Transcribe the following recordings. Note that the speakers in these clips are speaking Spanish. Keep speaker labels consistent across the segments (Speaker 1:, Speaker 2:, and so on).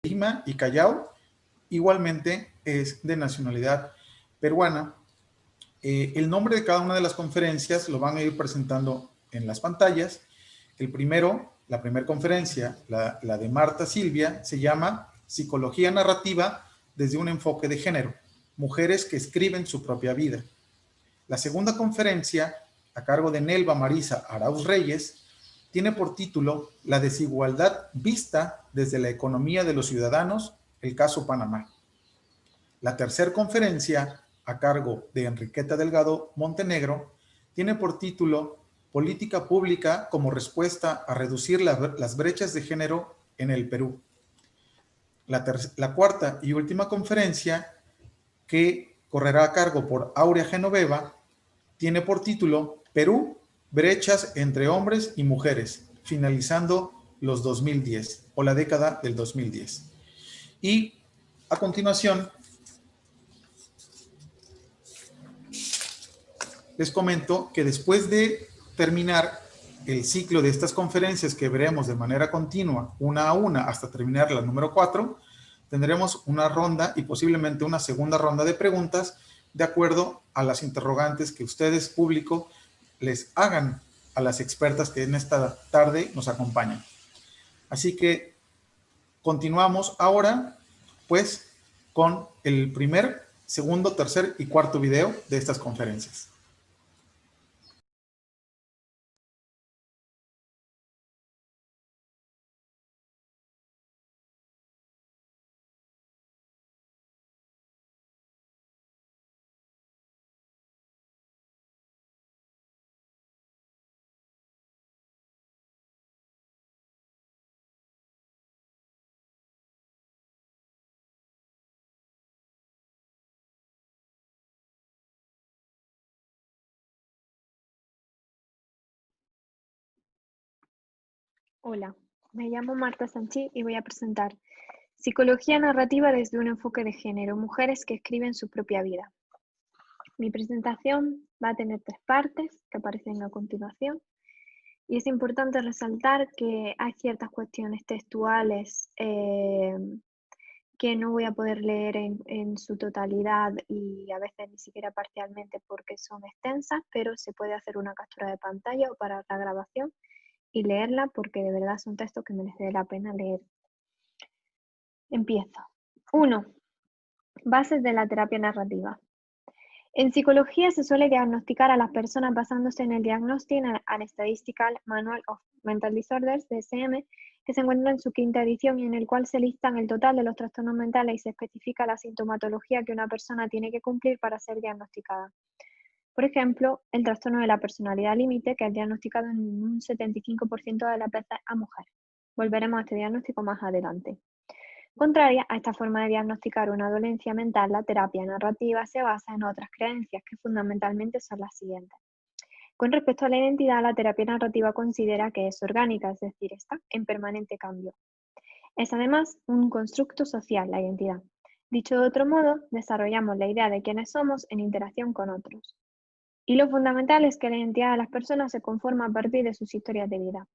Speaker 1: Lima y Callao, igualmente es de nacionalidad peruana. El nombre de cada una de las conferencias lo van a ir presentando en las pantallas. La primera conferencia, la de Marta Silvia, se llama Psicología Narrativa desde un enfoque de género, mujeres que escriben su propia vida. La segunda conferencia, a cargo de Nelva Marisa Arauz Reyes, tiene por título La desigualdad vista desde la economía de los ciudadanos, el caso Panamá. La tercera conferencia, a cargo de Enriqueta Delgado Montenegro, tiene por título Política pública como respuesta a reducir las brechas de género en el Perú. La cuarta y última conferencia, que correrá a cargo por Aurea Genoveva, tiene por título Perú, brechas entre hombres y mujeres, finalizando los 2010 o la década del 2010. Y a continuación, les comento que después de terminar el ciclo de estas conferencias que veremos de manera continua, una a una, hasta terminar la número 4, tendremos una ronda y posiblemente una segunda ronda de preguntas de acuerdo a las interrogantes que ustedes, público, les hagan a las expertas que en esta tarde nos acompañan. Así que continuamos ahora, pues, con el primer, segundo, tercer y cuarto video de estas conferencias.
Speaker 2: Hola, me llamo Marta Sanchí y voy a presentar Psicología Narrativa desde un enfoque de género, mujeres que escriben su propia vida. Mi presentación va a tener 3 partes que aparecen a continuación y es importante resaltar que hay ciertas cuestiones textuales que no voy a poder leer en su totalidad y a veces ni siquiera parcialmente porque son extensas, pero se puede hacer una captura de pantalla o parar la grabación y leerla porque de verdad son textos que merece la pena leer. Empiezo. 1. Bases de la terapia narrativa. En psicología se suele diagnosticar a las personas basándose en el Diagnostic and Statistical Manual of Mental Disorders, DSM, que se encuentra en su 5ª edición y en el cual se listan el total de los trastornos mentales y se especifica la sintomatología que una persona tiene que cumplir para ser diagnosticada. Por ejemplo, el trastorno de la personalidad límite, que es diagnosticado en un 75% de las veces a mujeres. Volveremos a este diagnóstico más adelante. Contraria a esta forma de diagnosticar una dolencia mental, la terapia narrativa se basa en otras creencias que fundamentalmente son las siguientes. Con respecto a la identidad, la terapia narrativa considera que es orgánica, es decir, está en permanente cambio. Es además un constructo social, la identidad. Dicho de otro modo, desarrollamos la idea de quiénes somos en interacción con otros. Y lo fundamental es que la identidad de las personas se conforma a partir de sus historias de vida.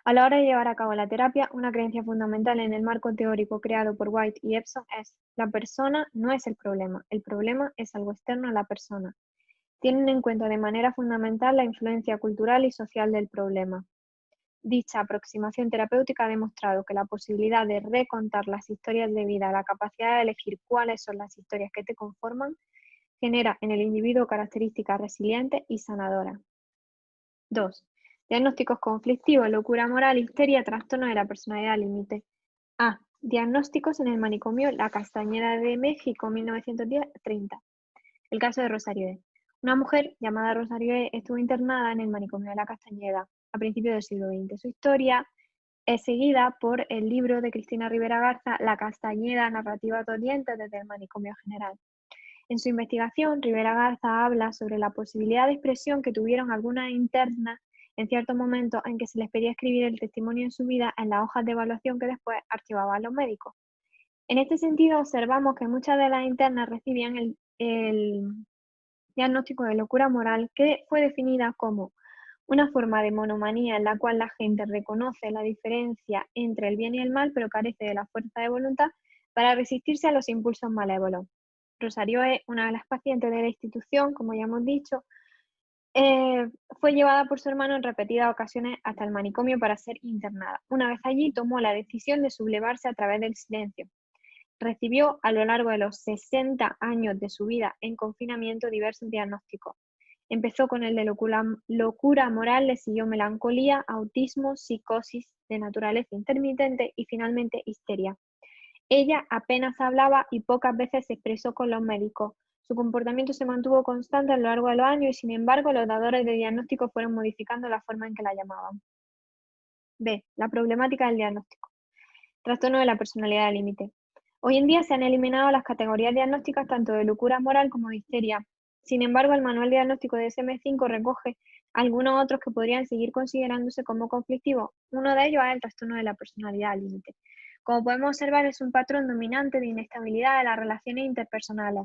Speaker 2: A la hora de llevar a cabo la terapia, una creencia fundamental en el marco teórico creado por White y Epson es: la persona no es el problema es algo externo a la persona. Tienen en cuenta de manera fundamental la influencia cultural y social del problema. Dicha aproximación terapéutica ha demostrado que la posibilidad de recontar las historias de vida, la capacidad de elegir cuáles son las historias que te conforman, genera en el individuo características resilientes y sanadoras. 2. Diagnósticos conflictivos, locura moral, histeria, trastorno de la personalidad límite. A. Diagnósticos en el manicomio La Castañeda de México, 1910-30. El caso de Rosario E. Una mujer llamada Rosario E. estuvo internada en el manicomio de La Castañeda a principios del siglo XX. Su historia es seguida por el libro de Cristina Rivera Garza, La Castañeda, narrativa doliente desde el manicomio general. En su investigación, Rivera Garza habla sobre la posibilidad de expresión que tuvieron algunas internas en ciertos momentos en que se les pedía escribir el testimonio de su vida en las hojas de evaluación que después archivaban los médicos. En este sentido, observamos que muchas de las internas recibían el diagnóstico de locura moral, que fue definida como una forma de monomanía en la cual la gente reconoce la diferencia entre el bien y el mal, pero carece de la fuerza de voluntad para resistirse a los impulsos malévolos. Rosario es una de las pacientes de la institución, como ya hemos dicho. Fue llevada por su hermano en repetidas ocasiones hasta el manicomio para ser internada. Una vez allí, tomó la decisión de sublevarse a través del silencio. Recibió a lo largo de los 60 años de su vida en confinamiento diversos diagnósticos. Empezó con el de locura moral, le siguió melancolía, autismo, psicosis de naturaleza intermitente y finalmente histeria. Ella apenas hablaba y pocas veces se expresó con los médicos. Su comportamiento se mantuvo constante a lo largo de los años y, sin embargo, los dadores de diagnóstico fueron modificando la forma en que la llamaban. B. La problemática del diagnóstico. Trastorno de la personalidad límite. Hoy en día se han eliminado las categorías diagnósticas tanto de locura moral como de histeria. Sin embargo, el manual diagnóstico de DSM-5 recoge algunos otros que podrían seguir considerándose como conflictivos. Uno de ellos es el trastorno de la personalidad límite. Como podemos observar, es un patrón dominante de inestabilidad de las relaciones interpersonales.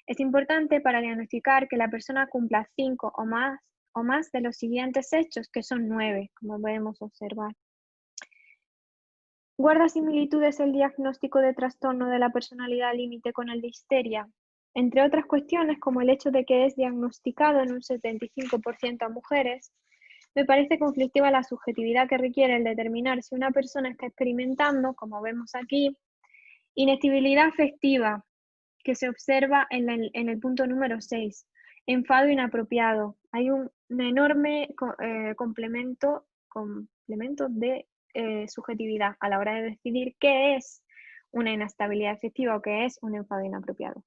Speaker 2: Es importante para diagnosticar que la persona cumpla 5 o más de los siguientes hechos, que son 9, como podemos observar. ¿Guarda similitudes el diagnóstico de trastorno de la personalidad límite con el de histeria? Entre otras cuestiones, como el hecho de que es diagnosticado en un 75% a mujeres, me parece conflictiva la subjetividad que requiere el determinar si una persona está experimentando, como vemos aquí, inestabilidad afectiva, que se observa en el punto número 6, enfado inapropiado. Hay un enorme complemento de subjetividad a la hora de decidir qué es una inestabilidad afectiva o qué es un enfado inapropiado.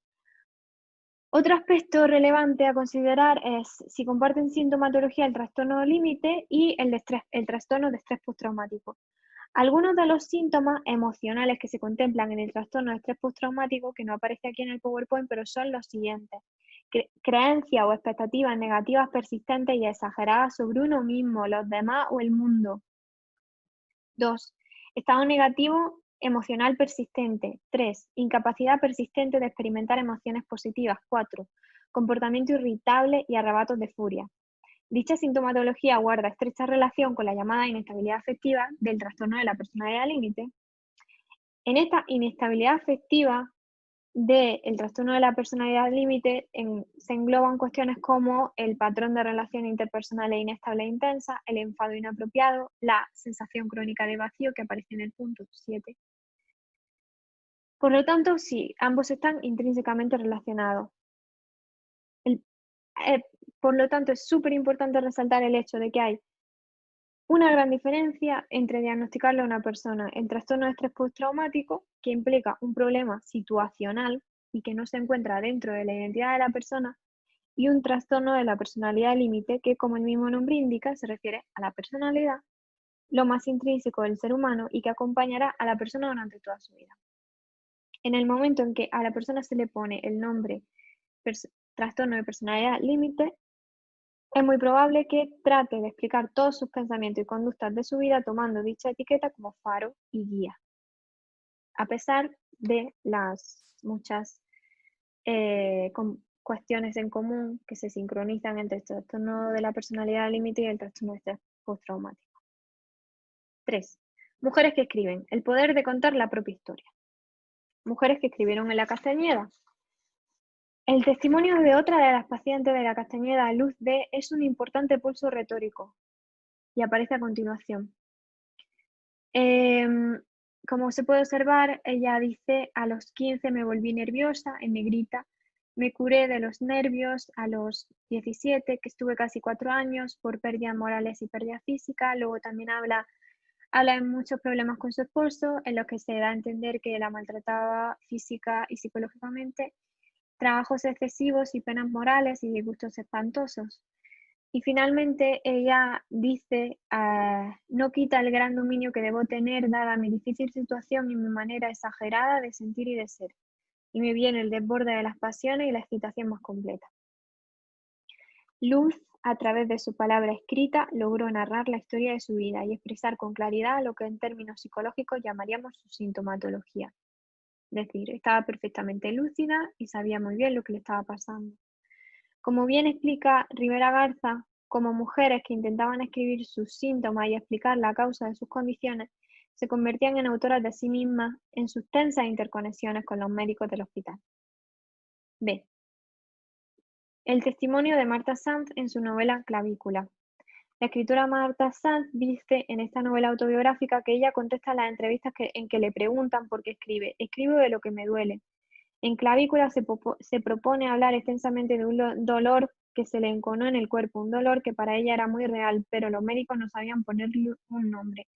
Speaker 2: Otro aspecto relevante a considerar es si comparten sintomatología el trastorno límite y el trastorno de estrés postraumático. Algunos de los síntomas emocionales que se contemplan en el trastorno de estrés postraumático, que no aparece aquí en el PowerPoint, pero son los siguientes. Creencias o expectativas negativas persistentes y exageradas sobre uno mismo, los demás o el mundo. 2. Estado negativo emocional persistente. 3. Incapacidad persistente de experimentar emociones positivas. 4. Comportamiento irritable y arrebatos de furia. Dicha sintomatología guarda estrecha relación con la llamada inestabilidad afectiva del trastorno de la personalidad límite. En esta inestabilidad afectiva del trastorno de la personalidad límite se engloban cuestiones como el patrón de relación interpersonal inestable e intensa, el enfado inapropiado, la sensación crónica de vacío que aparece en el punto 7. Por lo tanto, sí, ambos están intrínsecamente relacionados. Por lo tanto, es súper importante resaltar el hecho de que hay una gran diferencia entre diagnosticarle a una persona el trastorno de estrés postraumático, que implica un problema situacional y que no se encuentra dentro de la identidad de la persona, y un trastorno de la personalidad límite, que, como el mismo nombre indica, se refiere a la personalidad, lo más intrínseco del ser humano y que acompañará a la persona durante toda su vida. En el momento en que a la persona se le pone el nombre trastorno de personalidad límite, es muy probable que trate de explicar todos sus pensamientos y conductas de su vida tomando dicha etiqueta como faro y guía, a pesar de las muchas cuestiones en común que se sincronizan entre el trastorno de la personalidad límite y el trastorno de estrés postraumático. 3. Mujeres que escriben. El poder de contar la propia historia. Mujeres que escribieron en la Castañeda. El testimonio de otra de las pacientes de la Castañeda, Luz D., es un importante pulso retórico y aparece a continuación. Como se puede observar, ella dice: a los 15 me volví nerviosa, en negrita, me curé de los nervios a los 17, que estuve casi 4 años por pérdidas morales y pérdida física. Luego también habla de muchos problemas con su esposo, en los que se da a entender que la maltrataba física y psicológicamente, trabajos excesivos y penas morales y disgustos espantosos. Y finalmente ella dice: no quita el gran dominio que debo tener dada mi difícil situación y mi manera exagerada de sentir y de ser. Y me viene el desborde de las pasiones y la excitación más completa. Luz, a través de su palabra escrita, logró narrar la historia de su vida y expresar con claridad lo que en términos psicológicos llamaríamos su sintomatología. Es decir, estaba perfectamente lúcida y sabía muy bien lo que le estaba pasando. Como bien explica Rivera Garza, como mujeres que intentaban escribir sus síntomas y explicar la causa de sus condiciones, se convertían en autoras de sí mismas en sus tensas interconexiones con los médicos del hospital. B. El testimonio de Marta Sanz en su novela Clavícula. La escritora Marta Sanz dice en esta novela autobiográfica que ella contesta las entrevistas en que le preguntan por qué escribe. Escribo de lo que me duele. En Clavícula se propone hablar extensamente de un dolor que se le enconó en el cuerpo, un dolor que para ella era muy real, pero los médicos no sabían ponerle un nombre.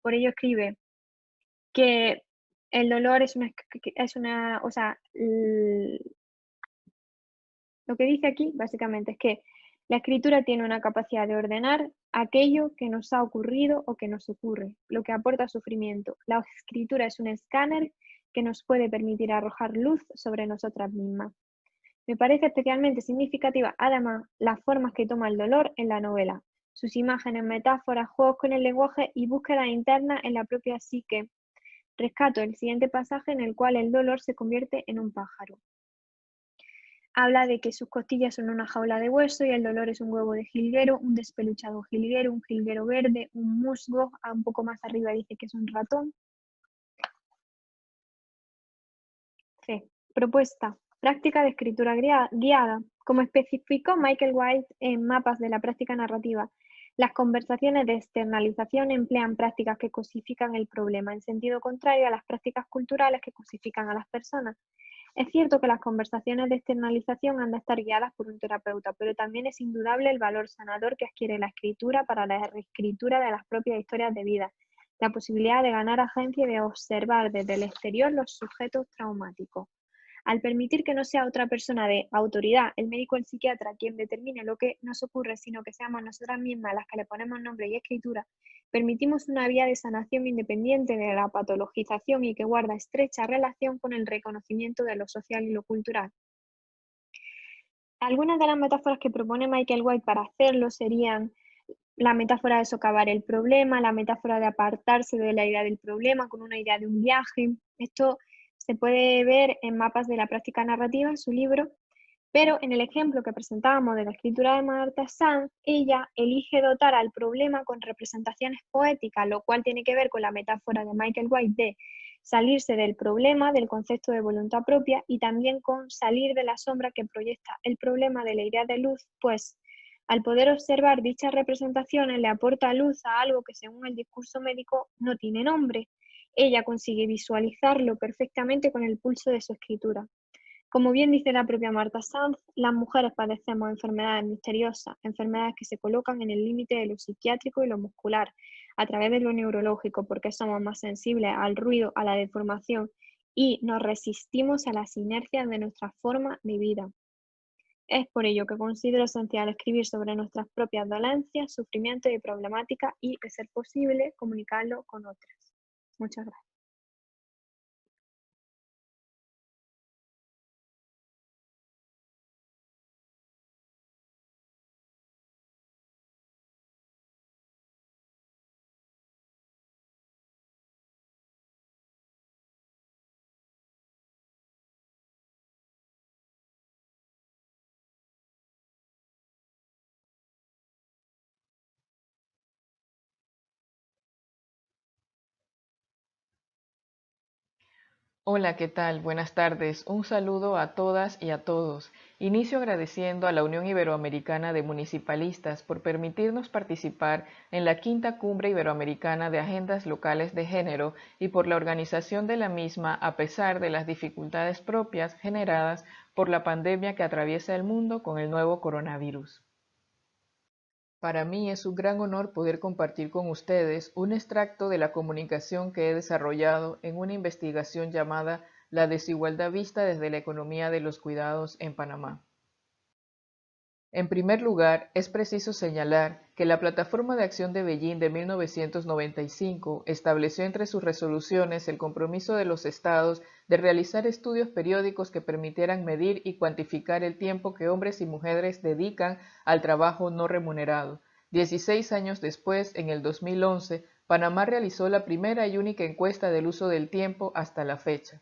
Speaker 2: Por ello escribe que el dolor o sea, lo que dice aquí básicamente es que la escritura tiene una capacidad de ordenar aquello que nos ha ocurrido o que nos ocurre, lo que aporta sufrimiento. La escritura es un escáner que nos puede permitir arrojar luz sobre nosotras mismas. Me parece especialmente significativa, además, las formas que toma el dolor en la novela, sus imágenes, metáforas, juegos con el lenguaje y búsqueda interna en la propia psique. Rescato el siguiente pasaje en el cual el dolor se convierte en un pájaro. Habla de que sus costillas son una jaula de hueso y el dolor es un huevo de jilguero, un despeluchado jilguero, un jilguero verde, un musgo, un poco más arriba dice que es un ratón. C. Propuesta. Práctica de escritura guiada. Como especificó Michael White en Mapas de la práctica narrativa, las conversaciones de externalización emplean prácticas que cosifican el problema, en sentido contrario a las prácticas culturales que cosifican a las personas. Es cierto que las conversaciones de externalización han de estar guiadas por un terapeuta, pero también es indudable el valor sanador que adquiere la escritura para la reescritura de las propias historias de vida, la posibilidad de ganar agencia y de observar desde el exterior los sujetos traumáticos. Al permitir que no sea otra persona de autoridad, el médico o el psiquiatra, quien determine lo que nos ocurre, sino que seamos nosotras mismas las que le ponemos nombre y escritura, permitimos una vía de sanación independiente de la patologización y que guarda estrecha relación con el reconocimiento de lo social y lo cultural. Algunas de las metáforas que propone Michael White para hacerlo serían la metáfora de socavar el problema, la metáfora de apartarse de la idea del problema con una idea de un viaje. Esto se puede ver en Mapas de la práctica narrativa, en su libro, pero en el ejemplo que presentábamos de la escritura de Marta Sanz, ella elige dotar al problema con representaciones poéticas, lo cual tiene que ver con la metáfora de Michael White de salirse del problema, del concepto de voluntad propia, y también con salir de la sombra que proyecta el problema de la idea de luz, pues al poder observar dichas representaciones le aporta luz a algo que según el discurso médico no tiene nombre. Ella consigue visualizarlo perfectamente con el pulso de su escritura. Como bien dice la propia Marta Sanz, las mujeres padecemos enfermedades misteriosas, enfermedades que se colocan en el límite de lo psiquiátrico y lo muscular, a través de lo neurológico, porque somos más sensibles al ruido, a la deformación y nos resistimos a las inercias de nuestra forma de vida. Es por ello que considero esencial escribir sobre nuestras propias dolencias, sufrimientos y problemáticas y, de ser posible, comunicarlo con otras. Muchas gracias.
Speaker 3: Hola, ¿qué tal? Buenas tardes. Un saludo a todas y a todos. Inicio agradeciendo a la Unión Iberoamericana de Municipalistas por permitirnos participar en la quinta Cumbre Iberoamericana de Agendas Locales de Género y por la organización de la misma a pesar de las dificultades propias generadas por la pandemia que atraviesa el mundo con el nuevo coronavirus. Para mí es un gran honor poder compartir con ustedes un extracto de la comunicación que he desarrollado en una investigación llamada La desigualdad vista desde la economía de los cuidados en Panamá. En primer lugar, es preciso señalar que la Plataforma de Acción de Beijing de 1995 estableció entre sus resoluciones el compromiso de los estados de realizar estudios periódicos que permitieran medir y cuantificar el tiempo que hombres y mujeres dedican al trabajo no remunerado. 16 años después, en el 2011, Panamá realizó la primera y única encuesta del uso del tiempo hasta la fecha.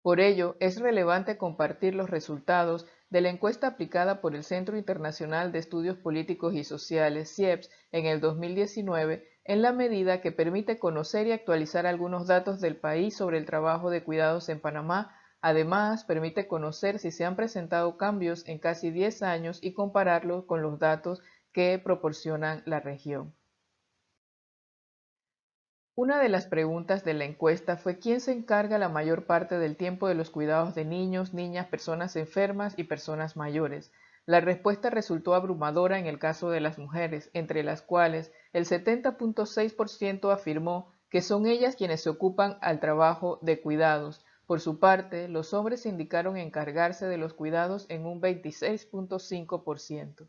Speaker 3: Por ello, es relevante compartir los resultados de la encuesta aplicada por el Centro Internacional de Estudios Políticos y Sociales, CIEPS, en el 2019, en la medida que permite conocer y actualizar algunos datos del país sobre el trabajo de cuidados en Panamá. Además, permite conocer si se han presentado cambios en casi 10 años y compararlos con los datos que proporcionan la región. Una de las preguntas de la encuesta fue quién se encarga la mayor parte del tiempo de los cuidados de niños, niñas, personas enfermas y personas mayores. La respuesta resultó abrumadora en el caso de las mujeres, entre las cuales el 70.6% afirmó que son ellas quienes se ocupan al trabajo de cuidados. Por su parte, los hombres indicaron encargarse de los cuidados en un 26.5%.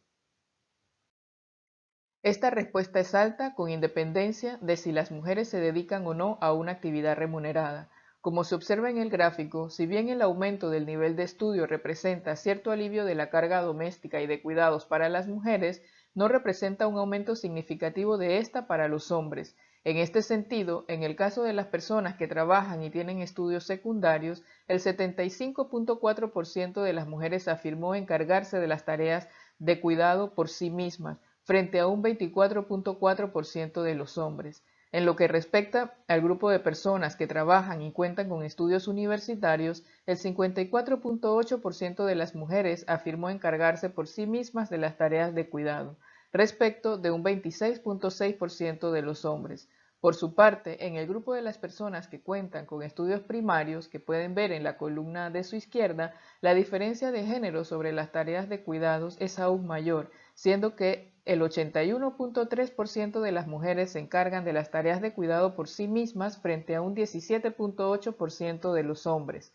Speaker 3: Esta respuesta es alta con independencia de si las mujeres se dedican o no a una actividad remunerada. Como se observa en el gráfico, si bien el aumento del nivel de estudio representa cierto alivio de la carga doméstica y de cuidados para las mujeres, no representa un aumento significativo de esta para los hombres. En este sentido, en el caso de las personas que trabajan y tienen estudios secundarios, el 75.4% de las mujeres afirmó encargarse de las tareas de cuidado por sí mismas, frente a un 24.4% de los hombres. En lo que respecta al grupo de personas que trabajan y cuentan con estudios universitarios, el 54.8% de las mujeres afirmó encargarse por sí mismas de las tareas de cuidado, respecto de un 26.6% de los hombres. Por su parte, en el grupo de las personas que cuentan con estudios primarios, que pueden ver en la columna de su izquierda, la diferencia de género sobre las tareas de cuidados es aún mayor, siendo que el 81.3% de las mujeres se encargan de las tareas de cuidado por sí mismas frente a un 17.8% de los hombres.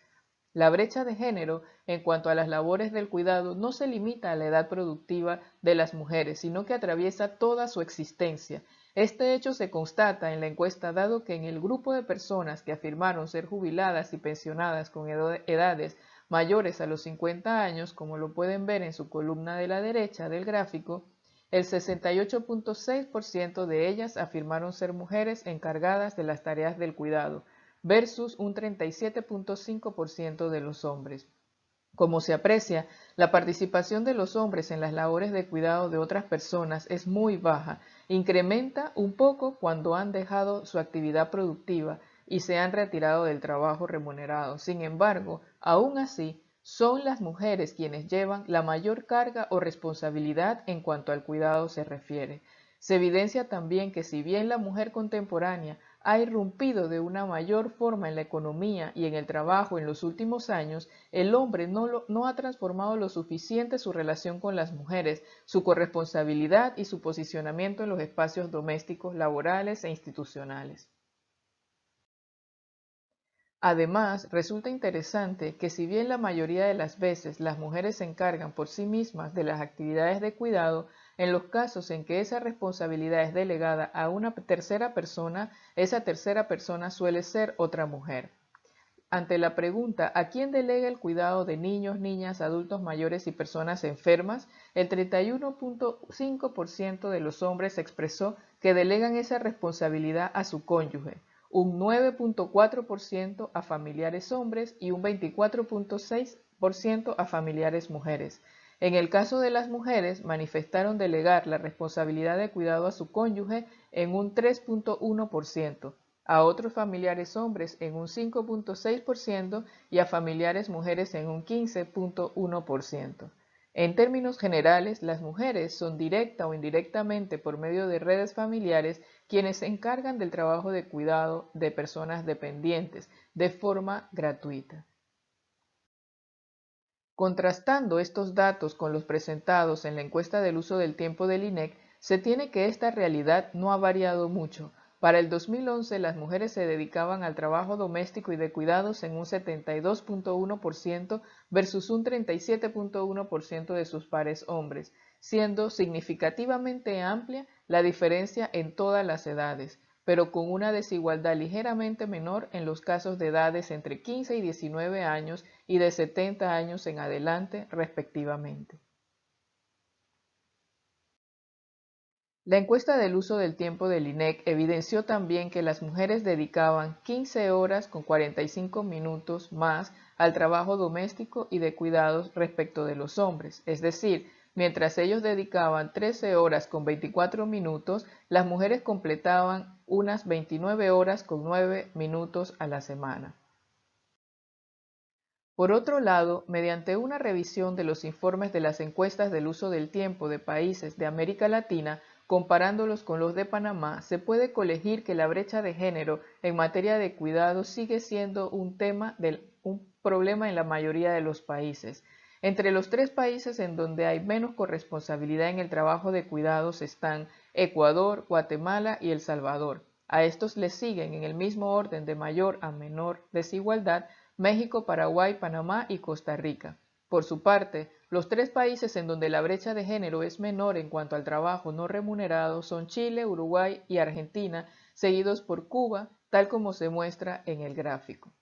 Speaker 3: La brecha de género en cuanto a las labores del cuidado no se limita a la edad productiva de las mujeres, sino que atraviesa toda su existencia. Este hecho se constata en la encuesta dado que en el grupo de personas que afirmaron ser jubiladas y pensionadas con edades mayores a los 50 años, como lo pueden ver en su columna de la derecha del gráfico, el 68.6% de ellas afirmaron ser mujeres encargadas de las tareas del cuidado, versus un 37.5% de los hombres. Como se aprecia, la participación de los hombres en las labores de cuidado de otras personas es muy baja, incrementa un poco cuando han dejado su actividad productiva y se han retirado del trabajo remunerado. Sin embargo, aún así, son las mujeres quienes llevan la mayor carga o responsabilidad en cuanto al cuidado se refiere. Se evidencia también que si bien la mujer contemporánea ha irrumpido de una mayor forma en la economía y en el trabajo en los últimos años, el hombre no ha transformado lo suficiente su relación con las mujeres, su corresponsabilidad y su posicionamiento en los espacios domésticos, laborales e institucionales. Además, resulta interesante que si bien la mayoría de las veces las mujeres se encargan por sí mismas de las actividades de cuidado, en los casos en que esa responsabilidad es delegada a una tercera persona, esa tercera persona suele ser otra mujer. Ante la pregunta ¿a quién delega el cuidado de niños, niñas, adultos mayores y personas enfermas?, el 31.5% de los hombres expresó que delegan esa responsabilidad a su cónyuge, un 9.4% a familiares hombres y un 24.6% a familiares mujeres. En el caso de las mujeres, manifestaron delegar la responsabilidad de cuidado a su cónyuge en un 3.1%, a otros familiares hombres en un 5.6% y a familiares mujeres en un 15.1%. En términos generales, las mujeres son directa o indirectamente por medio de redes familiares quienes se encargan del trabajo de cuidado de personas dependientes de forma gratuita. Contrastando estos datos con los presentados en la encuesta del uso del tiempo del INEC, se tiene que esta realidad no ha variado mucho. Para el 2011, las mujeres se dedicaban al trabajo doméstico y de cuidados en un 72.1% versus un 37.1% de sus pares hombres, siendo significativamente amplia la diferencia en todas las edades, pero con una desigualdad ligeramente menor en los casos de edades entre 15 y 19 años y de 70 años en adelante, respectivamente. La encuesta del uso del tiempo del INEC evidenció también que las mujeres dedicaban 15 horas con 45 minutos más al trabajo doméstico y de cuidados respecto de los hombres, es decir, mientras ellos dedicaban 13 horas con 24 minutos, las mujeres completaban unas 29 horas con 9 minutos a la semana. Por otro lado, mediante una revisión de los informes de las encuestas del uso del tiempo de países de América Latina, comparándolos con los de Panamá, se puede colegir que la brecha de género en materia de cuidados sigue siendo un problema en la mayoría de los países. Entre los 3 países en donde hay menos corresponsabilidad en el trabajo de cuidados están Ecuador, Guatemala y El Salvador. A estos les siguen en el mismo orden de mayor a menor desigualdad México, Paraguay, Panamá y Costa Rica. Por su parte, los 3 países en donde la brecha de género es menor en cuanto al trabajo no remunerado son Chile, Uruguay y Argentina, seguidos por Cuba, tal como se muestra en el gráfico.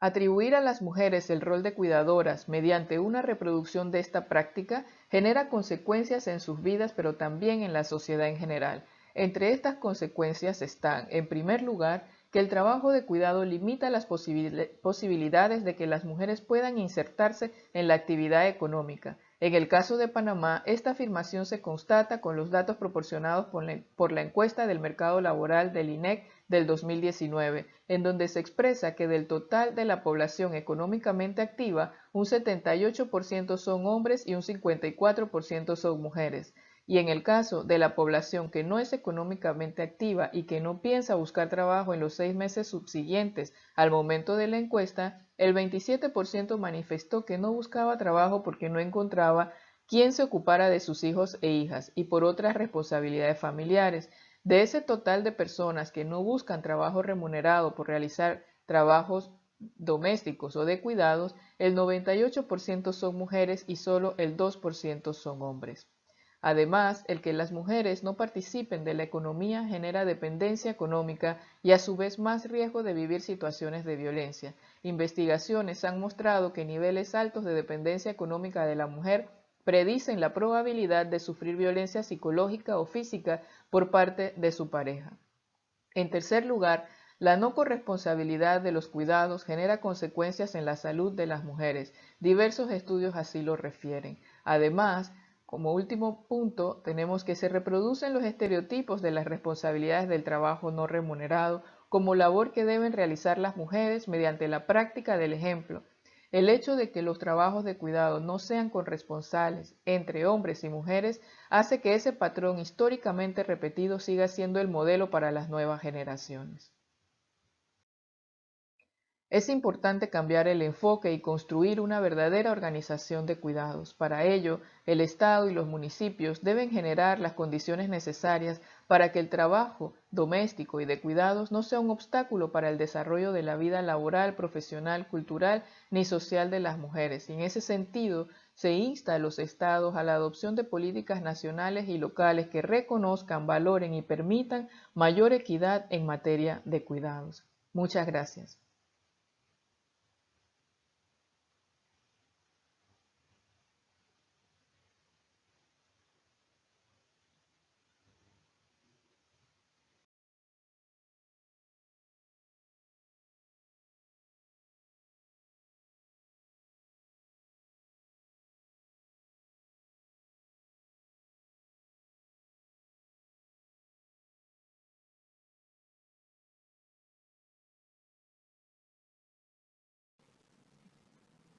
Speaker 3: Atribuir a las mujeres el rol de cuidadoras mediante una reproducción de esta práctica genera consecuencias en sus vidas, pero también en la sociedad en general. Entre estas consecuencias están, en primer lugar, que el trabajo de cuidado limita las posibilidades de que las mujeres puedan insertarse en la actividad económica. En el caso de Panamá, esta afirmación se constata con los datos proporcionados por la encuesta del mercado laboral del INEC del 2019, en donde se expresa que del total de la población económicamente activa, un 78% son hombres y un 54% son mujeres. Y en el caso de la población que no es económicamente activa y que no piensa buscar trabajo en los 6 meses subsiguientes al momento de la encuesta, el 27% manifestó que no buscaba trabajo porque no encontraba quien se ocupara de sus hijos e hijas y por otras responsabilidades familiares. De ese total de personas que no buscan trabajo remunerado por realizar trabajos domésticos o de cuidados, el 98% son mujeres y solo el 2% son hombres. Además, el que las mujeres no participen de la economía genera dependencia económica y a su vez más riesgo de vivir situaciones de violencia. Investigaciones han mostrado que niveles altos de dependencia económica de la mujer predicen la probabilidad de sufrir violencia psicológica o física por parte de su pareja. En tercer lugar, la no corresponsabilidad de los cuidados genera consecuencias en la salud de las mujeres. Diversos estudios así lo refieren. Además, como último punto, tenemos que se reproducen los estereotipos de las responsabilidades del trabajo no remunerado como labor que deben realizar las mujeres mediante la práctica del ejemplo. El hecho de que los trabajos de cuidado no sean corresponsales entre hombres y mujeres hace que ese patrón históricamente repetido siga siendo el modelo para las nuevas generaciones. Es importante cambiar el enfoque y construir una verdadera organización de cuidados. Para ello, el Estado y los municipios deben generar las condiciones necesarias para que el trabajo doméstico y de cuidados no sea un obstáculo para el desarrollo de la vida laboral, profesional, cultural ni social de las mujeres. Y en ese sentido, se insta a los Estados a la adopción de políticas nacionales y locales que reconozcan, valoren y permitan mayor equidad en materia de cuidados. Muchas gracias.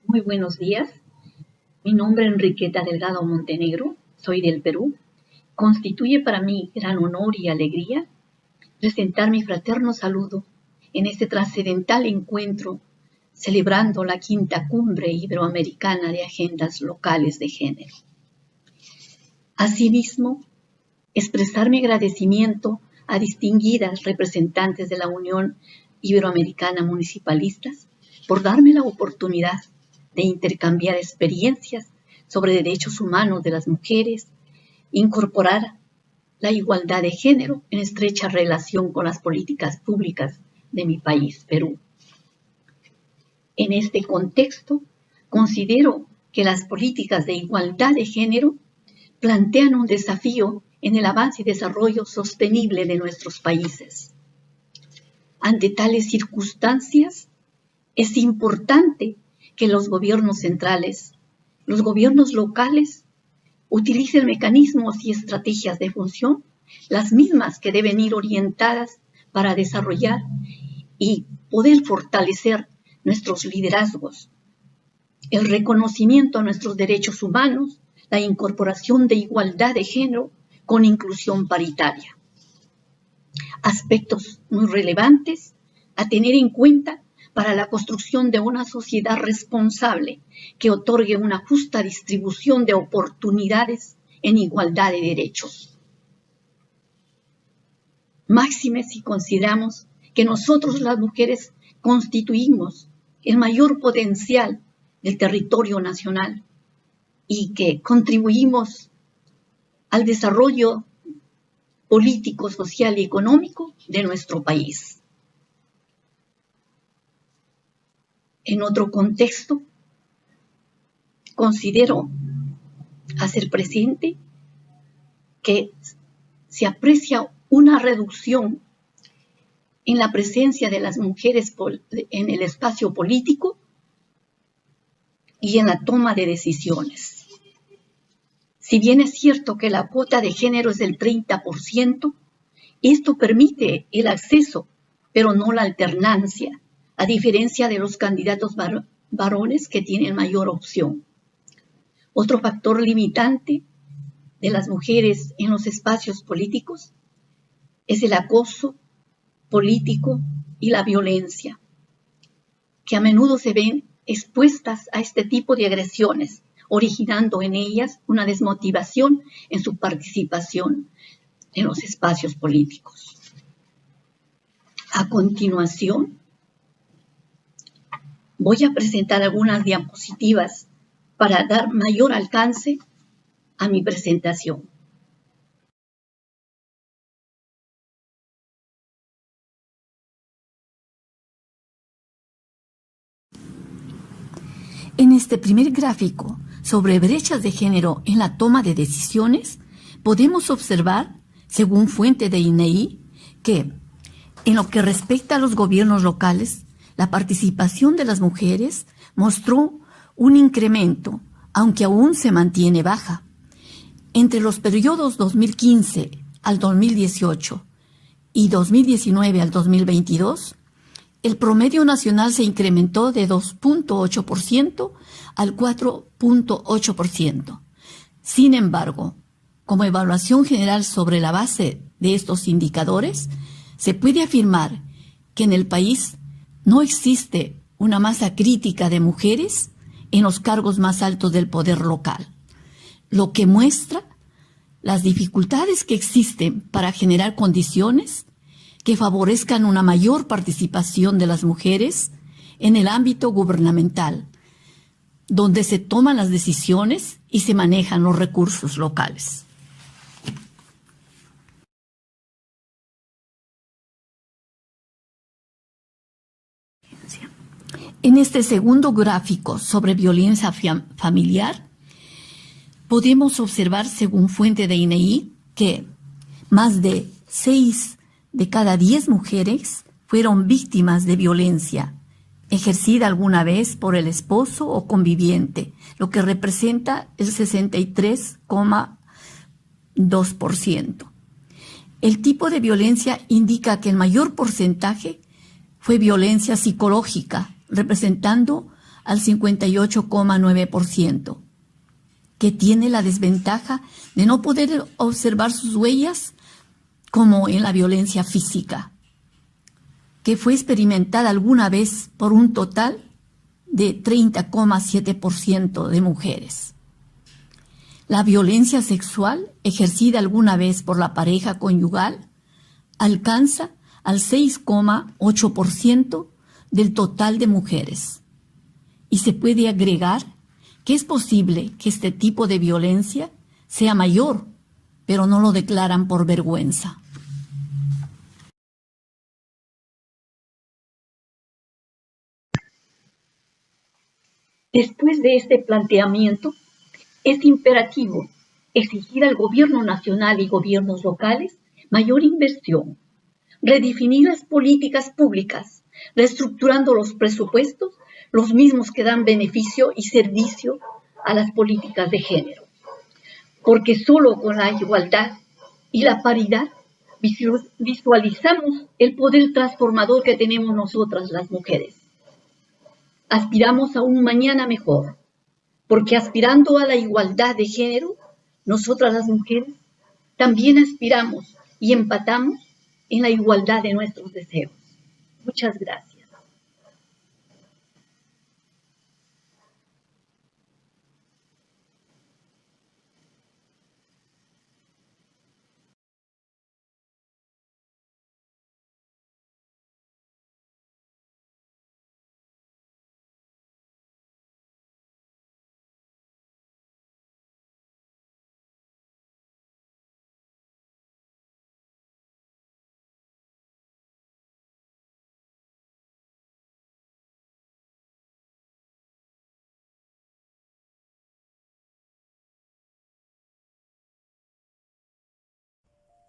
Speaker 4: Muy buenos días. Mi nombre es Enriqueta Delgado Montenegro, soy del Perú. Constituye para mí gran honor y alegría presentar mi fraterno saludo en este trascendental encuentro celebrando la 5ª Cumbre Iberoamericana de Agendas Locales de Género. Asimismo, expresar mi agradecimiento a distinguidas representantes de la Unión Iberoamericana Municipalistas por darme la oportunidad de intercambiar experiencias sobre derechos humanos de las mujeres, incorporar la igualdad de género en estrecha relación con las políticas públicas de mi país, Perú. En este contexto, considero que las políticas de igualdad de género plantean un desafío en el avance y desarrollo sostenible de nuestros países. Ante tales circunstancias, es importante que los gobiernos centrales, los gobiernos locales, utilicen mecanismos y estrategias de función, las mismas que deben ir orientadas para desarrollar y poder fortalecer nuestros liderazgos, el reconocimiento a nuestros derechos humanos, la incorporación de igualdad de género con inclusión paritaria. Aspectos muy relevantes a tener en cuenta para la construcción de una sociedad responsable que otorgue una justa distribución de oportunidades en igualdad de derechos. Máxime si consideramos que nosotros las mujeres constituimos el mayor potencial del territorio nacional y que contribuimos al desarrollo político, social y económico de nuestro país. En otro contexto, considero hacer presente que se aprecia una reducción en la presencia de las mujeres en el espacio político y en la toma de decisiones. Si bien es cierto que la cuota de género es del 30%, esto permite el acceso, pero no la alternancia, a diferencia de los candidatos varones que tienen mayor opción. Otro factor limitante de las mujeres en los espacios políticos es el acoso político y la violencia, que a menudo se ven expuestas a este tipo de agresiones, originando en ellas una desmotivación en su participación en los espacios políticos. A continuación, voy a presentar algunas diapositivas para dar mayor alcance a mi presentación.
Speaker 5: En este primer gráfico sobre brechas de género en la toma de decisiones, podemos observar, según fuente de INEI, que en lo que respecta a los gobiernos locales, la participación de las mujeres mostró un incremento, aunque aún se mantiene baja. Entre los periodos 2015 al 2018 y 2019 al 2022, el promedio nacional se incrementó de 2.8% al 4.8%. Sin embargo, como evaluación general sobre la base de estos indicadores, se puede afirmar que en el país no existe una masa crítica de mujeres en los cargos más altos del poder local, lo que muestra las dificultades que existen para generar condiciones que favorezcan una mayor participación de las mujeres en el ámbito gubernamental, donde se toman las decisiones y se manejan los recursos locales. En este segundo gráfico sobre violencia familiar, podemos observar, según fuente de INEI, que más de 6 de cada 10 mujeres fueron víctimas de violencia ejercida alguna vez por el esposo o conviviente, lo que representa el 63,2%. El tipo de violencia indica que el mayor porcentaje fue violencia psicológica, representando al 58,9%, que tiene la desventaja de no poder observar sus huellas como en la violencia física, que fue experimentada alguna vez por un total de 30,7% de mujeres. La violencia sexual ejercida alguna vez por la pareja conyugal alcanza al 6,8% del total de mujeres. Y se puede agregar que es posible que este tipo de violencia sea mayor, pero no lo declaran por vergüenza.
Speaker 4: Después de este planteamiento, es imperativo exigir al gobierno nacional y gobiernos locales mayor inversión, redefinir las políticas públicas, reestructurando los presupuestos, los mismos que dan beneficio y servicio a las políticas de género. Porque solo con la igualdad y la paridad visualizamos el poder transformador que tenemos nosotras las mujeres. Aspiramos a un mañana mejor, porque aspirando a la igualdad de género, nosotras las mujeres también aspiramos y empatamos en la igualdad de nuestros deseos. Muchas gracias.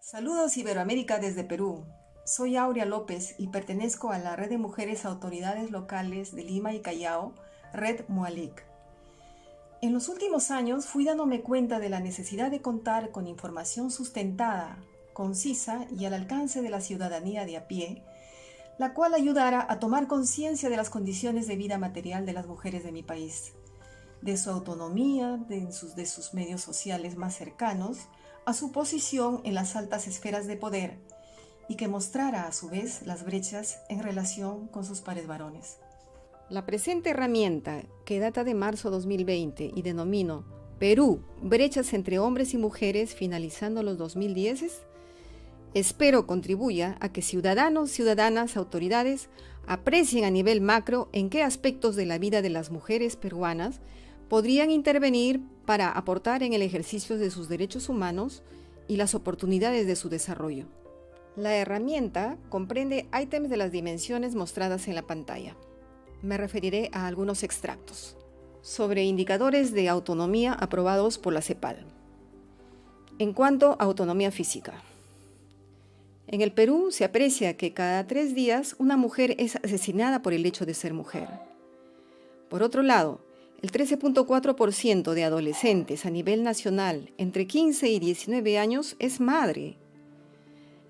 Speaker 6: Saludos Iberoamérica desde Perú. Soy Aurea López y pertenezco a la Red de Mujeres Autoridades Locales de Lima y Callao, Red Mualic. En los últimos años fui dándome cuenta de la necesidad de contar con información sustentada, concisa y al alcance de la ciudadanía de a pie, la cual ayudara a tomar conciencia de las condiciones de vida material de las mujeres de mi país, de su autonomía, de sus medios sociales más cercanos, a su posición en las altas esferas de poder y que mostrara a su vez las brechas en relación con sus pares varones.
Speaker 7: La presente herramienta, que data de marzo 2020 y denomino Perú, brechas entre hombres y mujeres finalizando los 2010, espero contribuya a que ciudadanos, ciudadanas, autoridades aprecien a nivel macro en qué aspectos de la vida de las mujeres peruanas podrían intervenir para aportar en el ejercicio de sus derechos humanos y las oportunidades de su desarrollo. La herramienta comprende ítems de las dimensiones mostradas en la pantalla. Me referiré a algunos extractos. Sobre indicadores de autonomía aprobados por la CEPAL. En cuanto a autonomía física. En el Perú se aprecia que cada 3 días una mujer es asesinada por el hecho de ser mujer. Por otro lado, el 13.4% de adolescentes a nivel nacional entre 15 y 19 años es madre.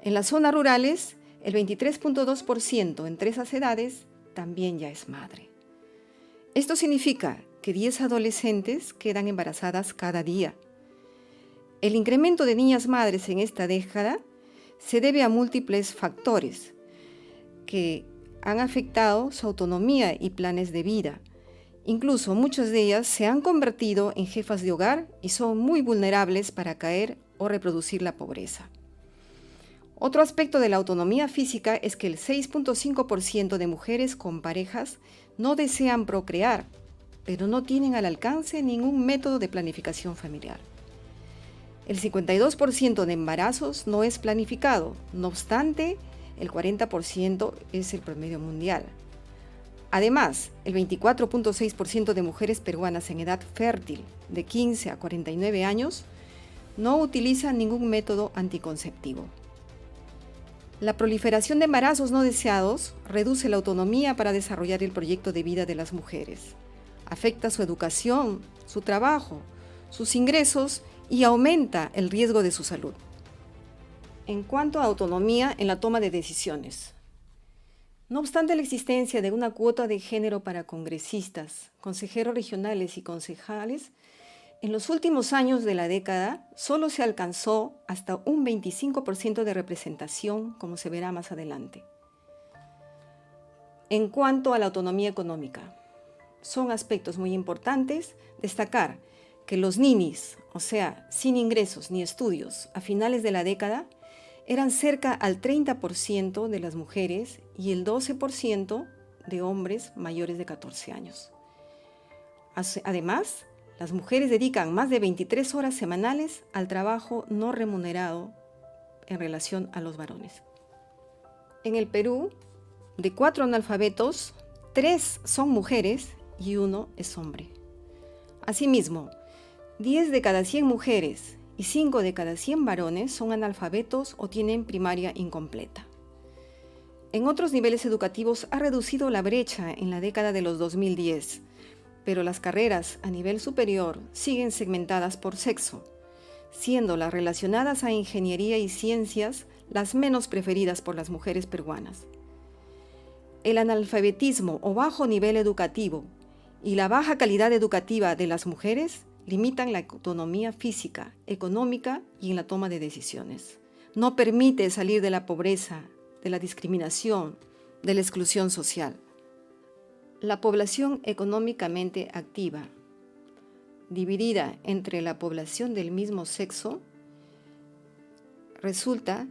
Speaker 7: En las zonas rurales, el 23.2% entre esas edades también ya es madre. Esto significa que 10 adolescentes quedan embarazadas cada día. El incremento de niñas madres en esta década se debe a múltiples factores que han afectado su autonomía y planes de vida. Incluso muchas de ellas se han convertido en jefas de hogar y son muy vulnerables para caer o reproducir la pobreza. Otro aspecto de la autonomía física es que el 6.5% de mujeres con parejas no desean procrear, pero no tienen al alcance ningún método de planificación familiar. El 52% de embarazos no es planificado, no obstante, el 40% es el promedio mundial. Además, el 24.6% de mujeres peruanas en edad fértil, de 15 a 49 años, no utilizan ningún método anticonceptivo. La proliferación de embarazos no deseados reduce la autonomía para desarrollar el proyecto de vida de las mujeres. Afecta su educación, su trabajo, sus ingresos y aumenta el riesgo de su salud. En cuanto a autonomía en la toma de decisiones. No obstante la existencia de una cuota de género para congresistas, consejeros regionales y concejales, en los últimos años de la década solo se alcanzó hasta un 25% de representación, como se verá más adelante. En cuanto a la autonomía económica, son aspectos muy importantes destacar que los ninis, o sea, sin ingresos ni estudios, a finales de la década, eran cerca al 30% de las mujeres y el 12% de hombres mayores de 14 años. Además, las mujeres dedican más de 23 horas semanales al trabajo no remunerado en relación a los varones. En el Perú, de 4 analfabetos, 3 son mujeres y 1 es hombre. Asimismo, 10 de cada 100 mujeres y 5 de cada 100 varones son analfabetos o tienen primaria incompleta. En otros niveles educativos ha reducido la brecha en la década de los 2010, pero las carreras a nivel superior siguen segmentadas por sexo, siendo las relacionadas a ingeniería y ciencias las menos preferidas por las mujeres peruanas. El analfabetismo o bajo nivel educativo y la baja calidad educativa de las mujeres limitan la autonomía física, económica y en la toma de decisiones. No permite salir de la pobreza, de la discriminación, de la exclusión social. La población económicamente activa, dividida entre la población del mismo sexo, resulta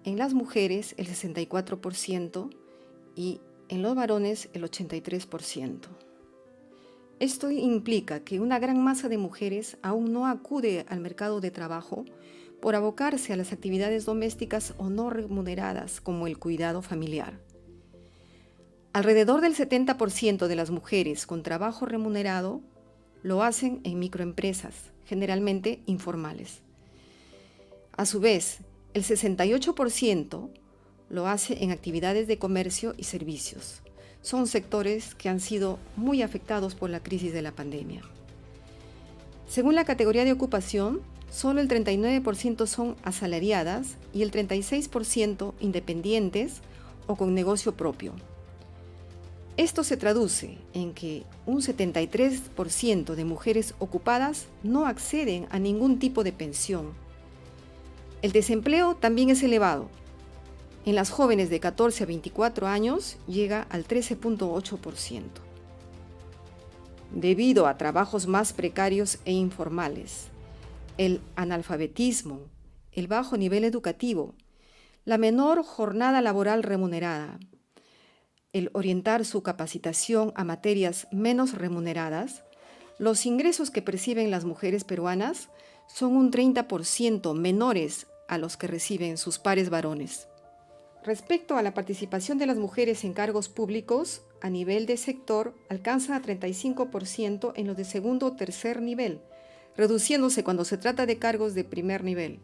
Speaker 7: en las mujeres el 64% y en los varones el 83%. Esto implica que una gran masa de mujeres aún no acude al mercado de trabajo por abocarse a las actividades domésticas o no remuneradas como el cuidado familiar. Alrededor del 70% de las mujeres con trabajo remunerado lo hacen en microempresas, generalmente informales. A su vez, el 68% lo hace en actividades de comercio y servicios. Son sectores que han sido muy afectados por la crisis de la pandemia. Según la categoría de ocupación, solo el 39% son asalariadas y el 36% independientes o con negocio propio. Esto se traduce en que un 73% de mujeres ocupadas no acceden a ningún tipo de pensión. El desempleo también es elevado. En las jóvenes de 14 a 24 años llega al 13.8%. Debido a trabajos más precarios e informales, el analfabetismo, el bajo nivel educativo, la menor jornada laboral remunerada, el orientar su capacitación a materias menos remuneradas, los ingresos que perciben las mujeres peruanas son un 30% menores a los que reciben sus pares varones. Respecto a la participación de las mujeres en cargos públicos, a nivel de sector alcanza a 35% en los de segundo o tercer nivel, reduciéndose cuando se trata de cargos de primer nivel.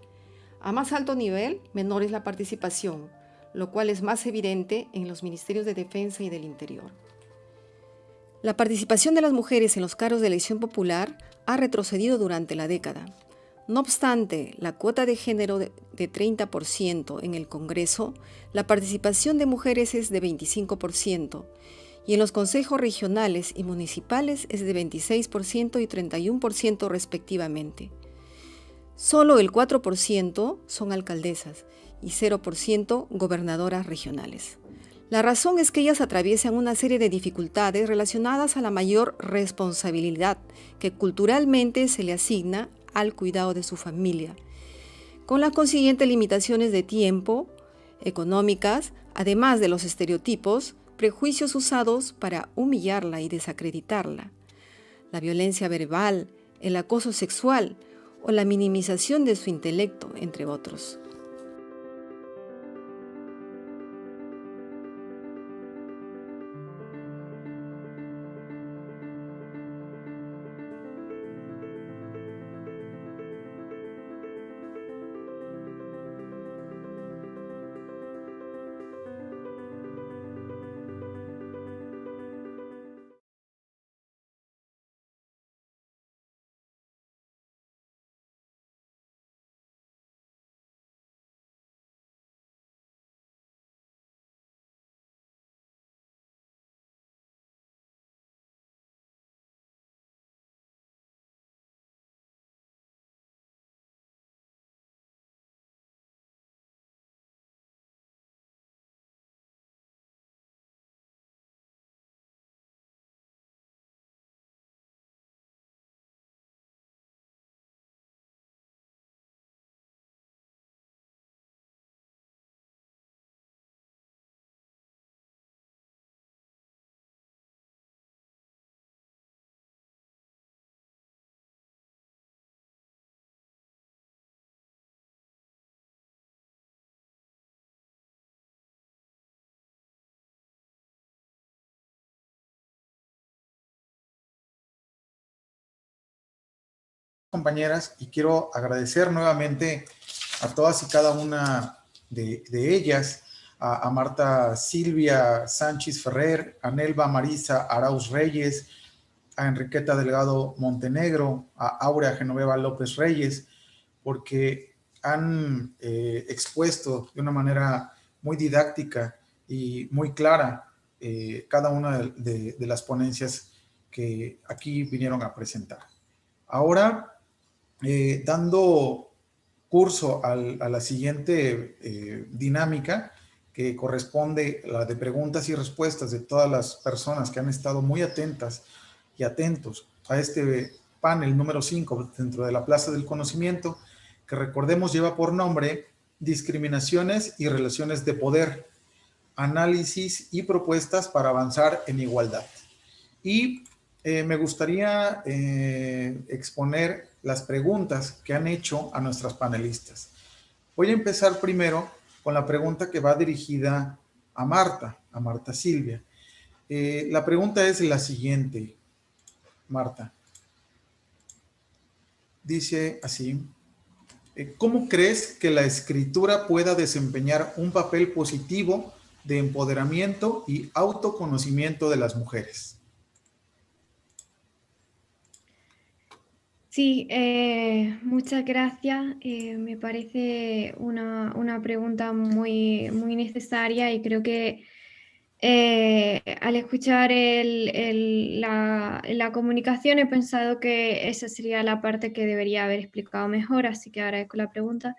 Speaker 7: A más alto nivel, menor es la participación, lo cual es más evidente en los ministerios de Defensa y del Interior. La participación de las mujeres en los cargos de elección popular ha retrocedido durante la década. No obstante la cuota de género de 30% en el Congreso, la participación de mujeres es de 25% y en los consejos regionales y municipales es de 26% y 31% respectivamente. Solo el 4% son alcaldesas y 0% gobernadoras regionales. La razón es que ellas atraviesan una serie de dificultades relacionadas a la mayor responsabilidad que culturalmente se le asigna al cuidado de su familia, con las consiguientes limitaciones de tiempo, económicas, además de los estereotipos, prejuicios usados para humillarla y desacreditarla, la violencia verbal, el acoso sexual o la minimización de su intelecto, entre otros.
Speaker 1: Compañeras, y quiero agradecer nuevamente a todas y cada una de ellas a Marta Silvia Sánchez Ferrer, a Nelva Marisa Arauz Reyes, a Enriqueta Delgado Montenegro, a Aurea Genoveva López Reyes, porque han expuesto de una manera muy didáctica y muy clara cada una de las ponencias que aquí vinieron a presentar. Ahora, dando curso a la siguiente dinámica, que corresponde a la de preguntas y respuestas de todas las personas que han estado muy atentas y atentos a este panel número 5 dentro de la Plaza del Conocimiento, que recordemos lleva por nombre Discriminaciones y Relaciones de Poder, Análisis y Propuestas para Avanzar en Igualdad. Y me gustaría exponer las preguntas que han hecho a nuestras panelistas. Voy a empezar primero con la pregunta que va dirigida a Marta Silvia. La pregunta es la siguiente, Marta. Dice así: ¿cómo crees que la escritura pueda desempeñar un papel positivo de empoderamiento y autoconocimiento de las mujeres?
Speaker 2: Sí, muchas gracias. Me parece una pregunta muy, muy necesaria y creo que al escuchar la comunicación he pensado que esa sería la parte que debería haber explicado mejor, así que agradezco la pregunta.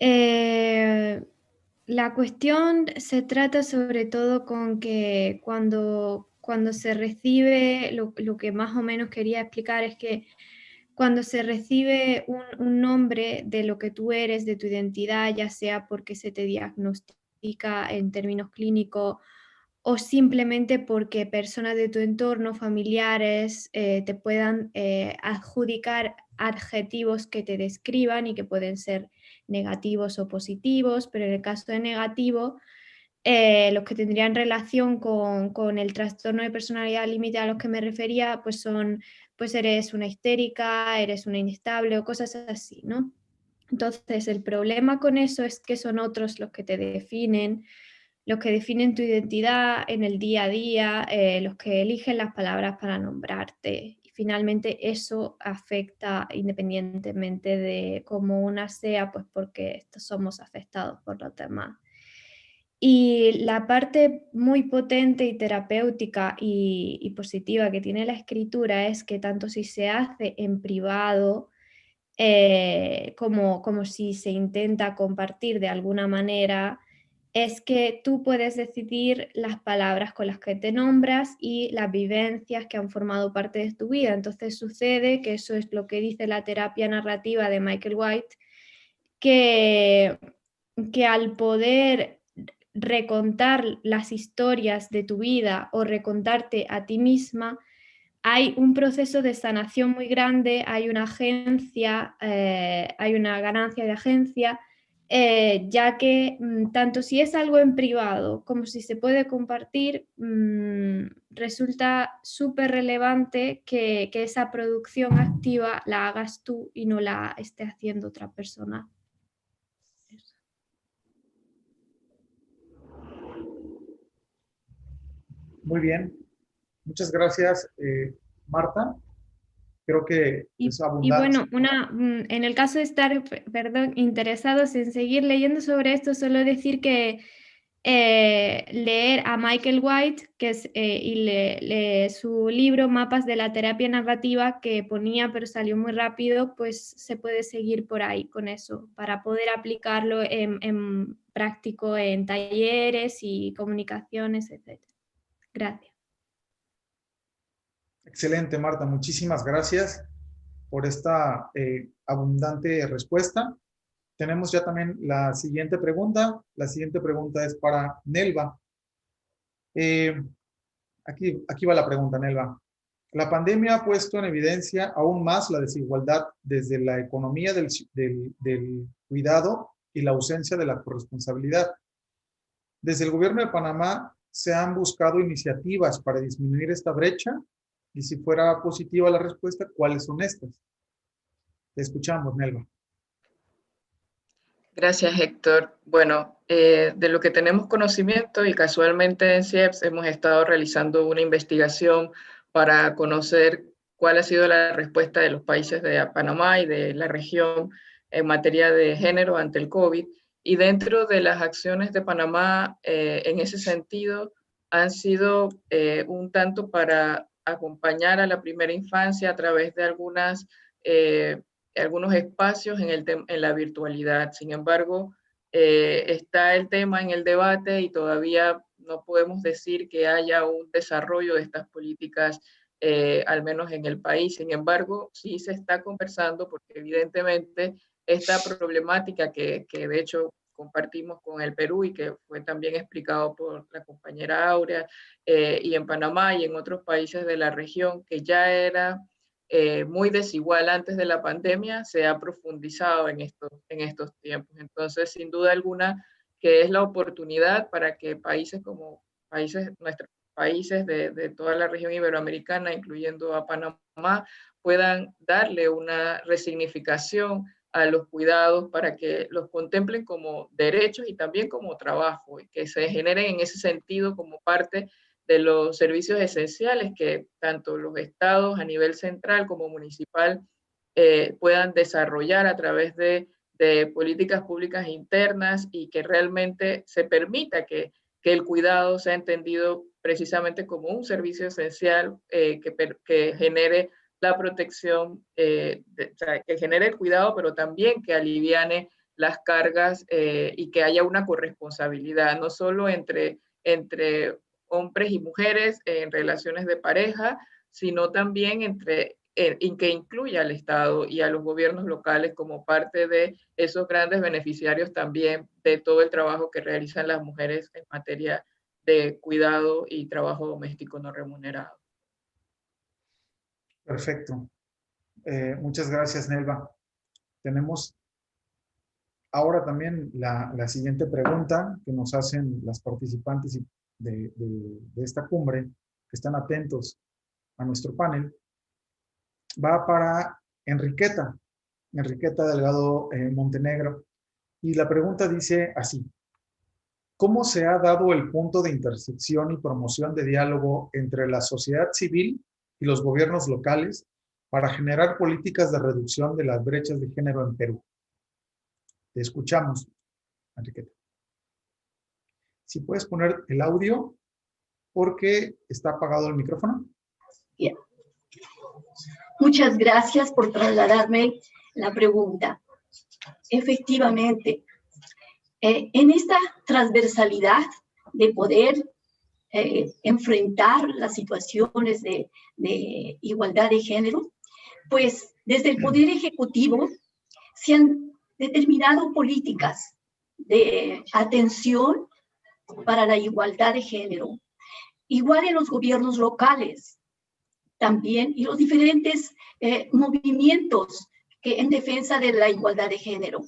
Speaker 2: La cuestión se trata sobre todo con que cuando se recibe, lo que más o menos quería explicar es que cuando se recibe un nombre de lo que tú eres, de tu identidad, ya sea porque se te diagnostica en términos clínicos o simplemente porque personas de tu entorno, familiares, te puedan adjudicar adjetivos que te describan y que pueden ser negativos o positivos, pero en el caso de negativo, los que tendrían relación con el trastorno de personalidad límite a los que me refería, pues son, pues eres una histérica, eres una inestable o cosas así, ¿no? Entonces, el problema con eso es que son otros los que te definen, los que definen tu identidad en el día a día, los que eligen las palabras para nombrarte. Y finalmente eso afecta independientemente de cómo una sea, pues porque somos afectados por los demás. Y la parte muy potente y terapéutica y positiva que tiene la escritura es que tanto si se hace en privado, como si se intenta compartir de alguna manera, es que tú puedes decidir las palabras con las que te nombras y las vivencias que han formado parte de tu vida. Entonces sucede que eso es lo que dice la terapia narrativa de Michael White, que al poder recontar las historias de tu vida o recontarte a ti misma, hay un proceso de sanación muy grande, hay una agencia, hay una ganancia de agencia, ya que tanto si es algo en privado como si se puede compartir, resulta súper relevante que esa producción activa la hagas tú y no la esté haciendo otra persona.
Speaker 1: Muy bien. Muchas gracias, Marta. Creo que es abundante.
Speaker 2: Y bueno, en el caso de estar, interesados en seguir leyendo sobre esto, solo decir que leer a Michael White, que es, y su libro Mapas de la Terapia Narrativa, que ponía pero salió muy rápido, pues se puede seguir por ahí con eso, para poder aplicarlo en práctico en talleres y comunicaciones, etc. Gracias.
Speaker 1: Excelente, Marta. Muchísimas gracias por esta abundante respuesta. Tenemos ya también la siguiente pregunta. La siguiente pregunta es para Nelva. Aquí va la pregunta, Nelva. La pandemia ha puesto en evidencia aún más la desigualdad desde la economía del cuidado y la ausencia de la corresponsabilidad. Desde el gobierno de Panamá se han buscado iniciativas para disminuir esta brecha y si fuera positiva la respuesta, ¿cuáles son estas? Te escuchamos, Nelva.
Speaker 3: Gracias, Héctor. Bueno, de lo que tenemos conocimiento, y casualmente en CIEPS hemos estado realizando una investigación para conocer cuál ha sido la respuesta de los países de Panamá y de la región en materia de género ante el COVID. Y dentro de las acciones de Panamá, en ese sentido, han sido un tanto para acompañar a la primera infancia a través de algunos espacios en la virtualidad. Sin embargo, está el tema en el debate y todavía no podemos decir que haya un desarrollo de estas políticas, al menos en el país. Sin embargo, sí se está conversando porque evidentemente esta problemática que de hecho compartimos con el Perú y que fue también explicado por la compañera Aurea, y en Panamá y en otros países de la región, que ya era muy desigual antes de la pandemia, se ha profundizado en estos tiempos. Entonces, sin duda alguna, que es la oportunidad para que nuestros países de toda la región iberoamericana, incluyendo a Panamá, puedan darle una resignificación a los cuidados para que los contemplen como derechos y también como trabajo, y que se generen en ese sentido como parte de los servicios esenciales que tanto los estados a nivel central como municipal puedan desarrollar a través de políticas públicas internas, y que realmente se permita que el cuidado sea entendido precisamente como un servicio esencial que genere la protección, o sea, que genere el cuidado, pero también que aliviane las cargas, y que haya una corresponsabilidad, no solo entre hombres y mujeres en relaciones de pareja, sino también en que incluya al Estado y a los gobiernos locales como parte de esos grandes beneficiarios también de todo el trabajo que realizan las mujeres en materia de cuidado y trabajo doméstico no remunerado.
Speaker 1: Perfecto. Muchas gracias, Nelva. Tenemos ahora también la siguiente pregunta que nos hacen las participantes de esta cumbre, que están atentos a nuestro panel. Va para Enriqueta Delgado Montenegro, y la pregunta dice así: ¿cómo se ha dado el punto de intersección y promoción de diálogo entre la sociedad civil y los gobiernos locales para generar políticas de reducción de las brechas de género en Perú? Te escuchamos, Enriqueta. Si puedes poner el audio, porque está apagado el micrófono.
Speaker 4: Bien. Muchas gracias por trasladarme la pregunta. Efectivamente, en esta transversalidad de poder enfrentar las situaciones de igualdad de género, pues desde el Poder Ejecutivo se han determinado políticas de atención para la igualdad de género, igual en los gobiernos locales también, y los diferentes movimientos que en defensa de la igualdad de género.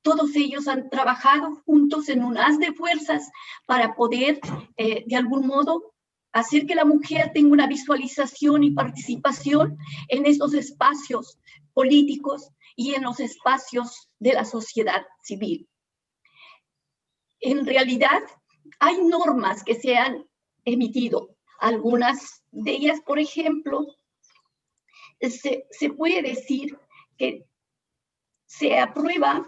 Speaker 4: Todos ellos han trabajado juntos en un haz de fuerzas para poder, de algún modo, hacer que la mujer tenga una visualización y participación en estos espacios políticos y en los espacios de la sociedad civil. En realidad, hay normas que se han emitido. Algunas de ellas, por ejemplo, se puede decir que se aprueba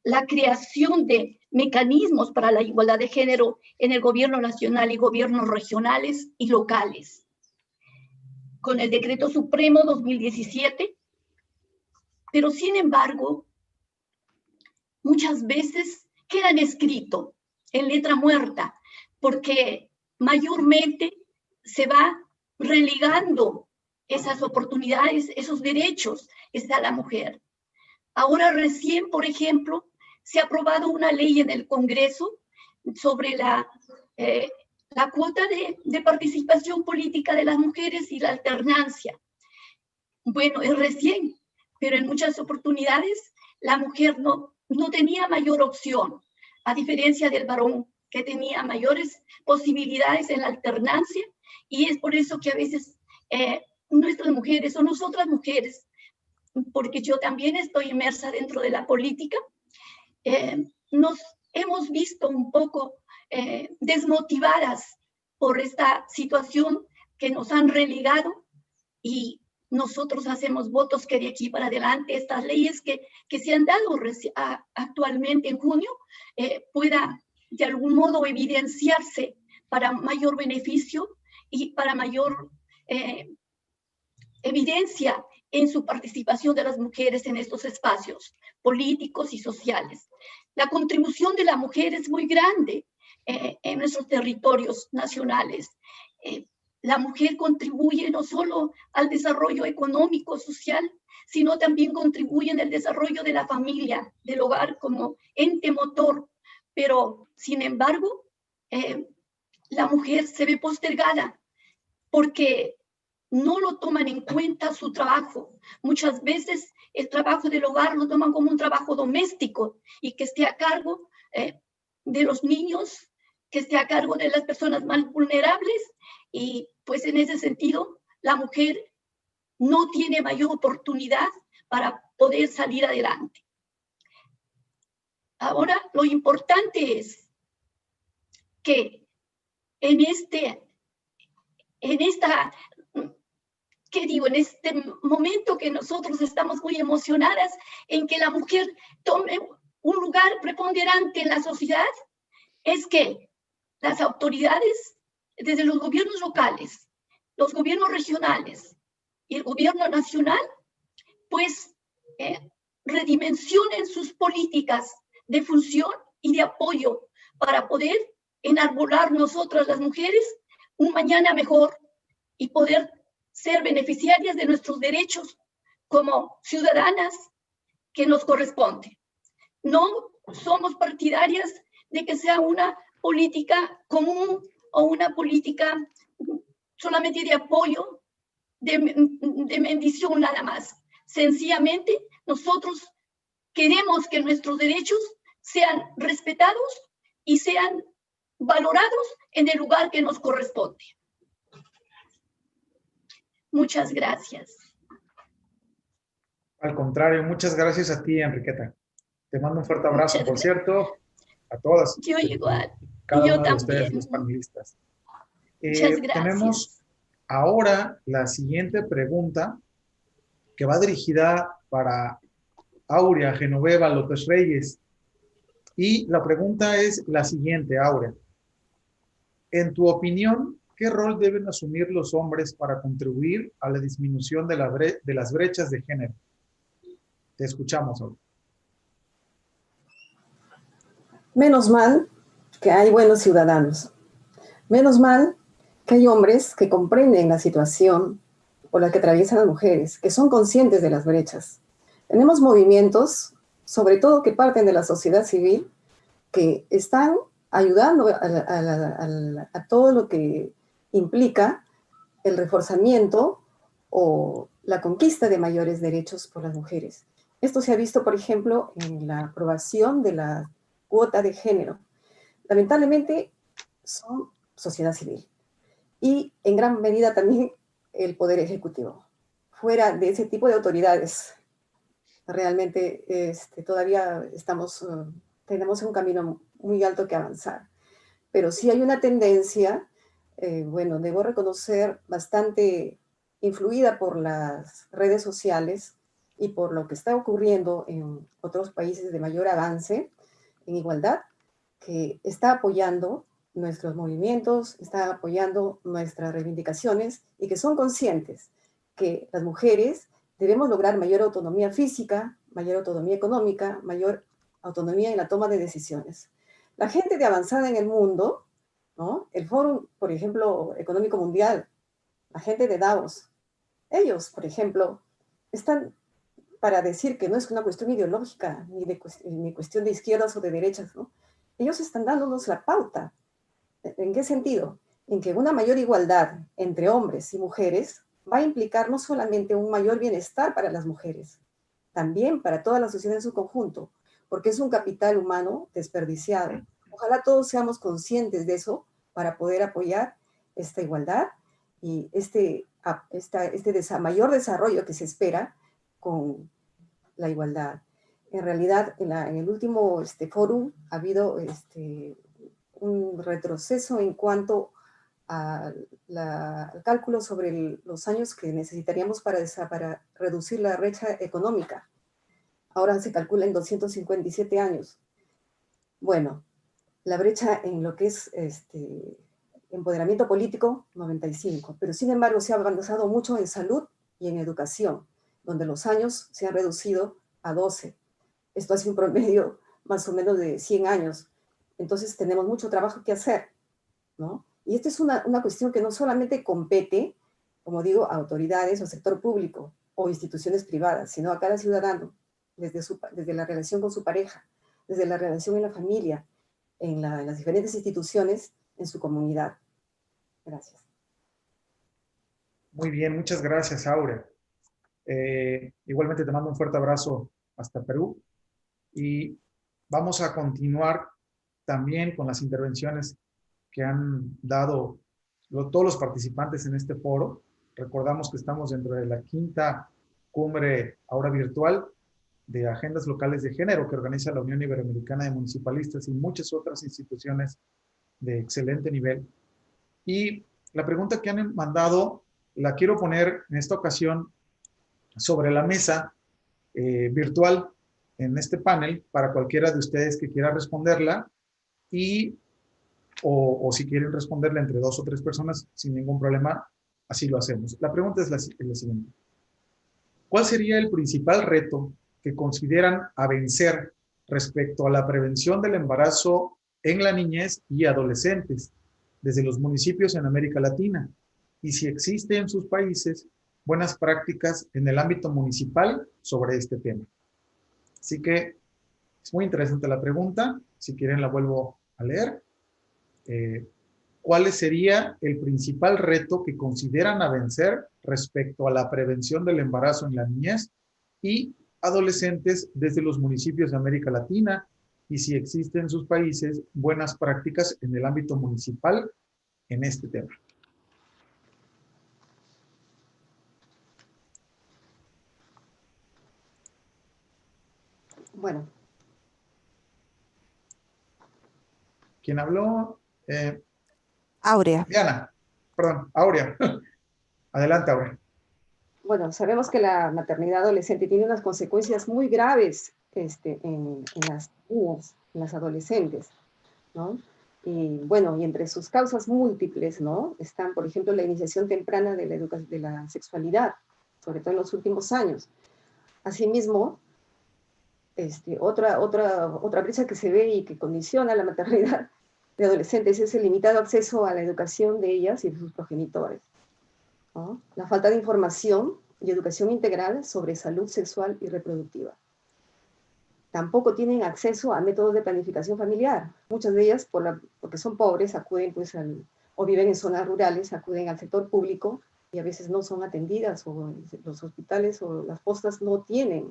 Speaker 4: la creación de mecanismos para la igualdad de género en el gobierno nacional y gobiernos regionales y locales. Con el Decreto Supremo 2017, pero sin embargo, muchas veces quedan escritos en letra muerta, porque mayormente se va relegando esas oportunidades, esos derechos que está la mujer. Ahora recién, por ejemplo, se ha aprobado una ley en el Congreso sobre la cuota de participación política de las mujeres y la alternancia. Bueno, es recién, pero en muchas oportunidades la mujer no tenía mayor opción, a diferencia del varón, que tenía mayores posibilidades en la alternancia, y es por eso que a veces nuestras mujeres o nosotras mujeres porque yo también estoy inmersa dentro de la política, nos hemos visto un poco desmotivadas por esta situación que nos han relegado, y nosotros hacemos votos que de aquí para adelante estas leyes que se han dado actualmente en junio pueda de algún modo evidenciarse para mayor beneficio y para mayor evidencia en su participación de las mujeres en estos espacios políticos y sociales. La contribución de la mujer es muy grande en nuestros territorios nacionales. La mujer contribuye no solo al desarrollo económico, social, sino también contribuye en el desarrollo de la familia, del hogar como ente motor. Pero, sin embargo, la mujer se ve postergada porque no lo toman en cuenta su trabajo. Muchas veces el trabajo del hogar lo toman como un trabajo doméstico y que esté a cargo de los niños, que esté a cargo de las personas más vulnerables, y pues en ese sentido la mujer no tiene mayor oportunidad para poder salir adelante. Ahora, lo importante es que en este momento que nosotros estamos muy emocionadas en que la mujer tome un lugar preponderante en la sociedad, es que las autoridades, desde los gobiernos locales, los gobiernos regionales y el gobierno nacional, pues redimensionen sus políticas de función y de apoyo para poder enarbolar nosotras las mujeres un mañana mejor y poder ser beneficiarias de nuestros derechos como ciudadanas que nos corresponde. No somos partidarias de que sea una política común o una política solamente de apoyo, de bendición nada más. Sencillamente, nosotros queremos que nuestros derechos sean respetados y sean valorados en el lugar que nos corresponde. Muchas gracias.
Speaker 1: Al contrario, muchas gracias a ti, Enriqueta. Te mando un fuerte abrazo, por cierto, a todas.
Speaker 4: Yo igual.
Speaker 1: Cada
Speaker 4: Yo
Speaker 1: uno de
Speaker 4: también.
Speaker 1: ustedes, los panelistas.
Speaker 4: Muchas gracias.
Speaker 1: Tenemos ahora la siguiente pregunta que va dirigida para Aurea Genoveva López Reyes. Y la pregunta es la siguiente, Aurea. En tu opinión, ¿qué rol deben asumir los hombres para contribuir a la disminución de las brechas de género? Te escuchamos, Aurea.
Speaker 6: Menos mal que hay buenos ciudadanos. Menos mal que hay hombres que comprenden la situación por la que atraviesan las mujeres, que son conscientes de las brechas. Tenemos movimientos, sobre todo que parten de la sociedad civil, que están ayudando a todo lo que implica el reforzamiento o la conquista de mayores derechos por las mujeres. Esto se ha visto, por ejemplo, en la aprobación de la cuota de género. Lamentablemente, son sociedad civil y en gran medida también el Poder Ejecutivo. Fuera de ese tipo de autoridades, realmente todavía tenemos un camino muy alto que avanzar. Pero sí hay una tendencia, bueno, debo reconocer, bastante influida por las redes sociales y por lo que está ocurriendo en otros países de mayor avance en igualdad, que está apoyando nuestros movimientos, está apoyando nuestras reivindicaciones y que son conscientes que las mujeres debemos lograr mayor autonomía física, mayor autonomía económica, mayor autonomía en la toma de decisiones. La gente de avanzada en el mundo, ¿no? El Foro, por ejemplo, Económico Mundial, la gente de Davos, ellos, por ejemplo, están para decir que no es una cuestión ideológica, ni cuestión de izquierdas o de derechas, ¿no? Ellos están dándonos la pauta. ¿En qué sentido? En que una mayor igualdad entre hombres y mujeres va a implicar no solamente un mayor bienestar para las mujeres, también para toda la sociedad en su conjunto, porque es un capital humano desperdiciado. Ojalá todos seamos conscientes de eso para poder apoyar esta igualdad y este mayor desarrollo que se espera
Speaker 8: con la igualdad. En realidad, en el último fórum ha habido un retroceso en cuanto al cálculo sobre los años que necesitaríamos para reducir la brecha económica. Ahora se calcula en 257 años. Bueno, la brecha en lo que es empoderamiento político, 95. Pero sin embargo se ha avanzado mucho en salud y en educación, donde los años se han reducido a 12. Esto hace un promedio más o menos de 100 años. Entonces tenemos mucho trabajo que hacer, ¿no? Y esta es una cuestión que no solamente compete, como digo, a autoridades o sector público o instituciones privadas, sino a cada ciudadano, desde la relación con su pareja, desde la relación en la familia, en las diferentes instituciones, en su comunidad. Gracias.
Speaker 1: Muy bien, muchas gracias, Aurea. Igualmente te mando un fuerte abrazo hasta Perú y vamos a continuar también con las intervenciones que han dado todos los participantes en este foro. Recordamos que estamos dentro de la 5ª cumbre ahora virtual de agendas locales de género que organiza la Unión Iberoamericana de Municipalistas y muchas otras instituciones de excelente nivel. Y la pregunta que han mandado la quiero poner en esta ocasión sobre la mesa virtual en este panel para cualquiera de ustedes que quiera responderla o si quieren responderla entre 2 o 3 personas sin ningún problema, así lo hacemos. La pregunta es la siguiente. ¿Cuál sería el principal reto que consideran a vencer respecto a la prevención del embarazo en la niñez y adolescentes desde los municipios en América Latina? Y si existe en sus países buenas prácticas en el ámbito municipal sobre este tema. Así que es muy interesante la pregunta. Si quieren la vuelvo a leer. ¿Cuál sería el principal reto que consideran a vencer respecto a la prevención del embarazo en la niñez y adolescentes desde los municipios de América Latina? Y si existen en sus países buenas prácticas en el ámbito municipal en este tema.
Speaker 8: Bueno.
Speaker 1: ¿Quién habló?
Speaker 7: Aurea.
Speaker 1: Diana, perdón, Aurea. Adelante, Aurea.
Speaker 8: Bueno, sabemos que la maternidad adolescente tiene unas consecuencias muy graves en las niñas, en las adolescentes, ¿no? Y bueno, y entre sus causas múltiples, ¿no? Están, por ejemplo, la iniciación temprana de la sexualidad, sobre todo en los últimos años. Asimismo, otra brecha que se ve y que condiciona la maternidad de adolescentes es el limitado acceso a la educación de ellas y de sus progenitores, ¿no? La falta de información y educación integral sobre salud sexual y reproductiva. Tampoco tienen acceso a métodos de planificación familiar. Muchas de ellas, porque son pobres, acuden o viven en zonas rurales, acuden al sector público y a veces no son atendidas, o los hospitales o las postas no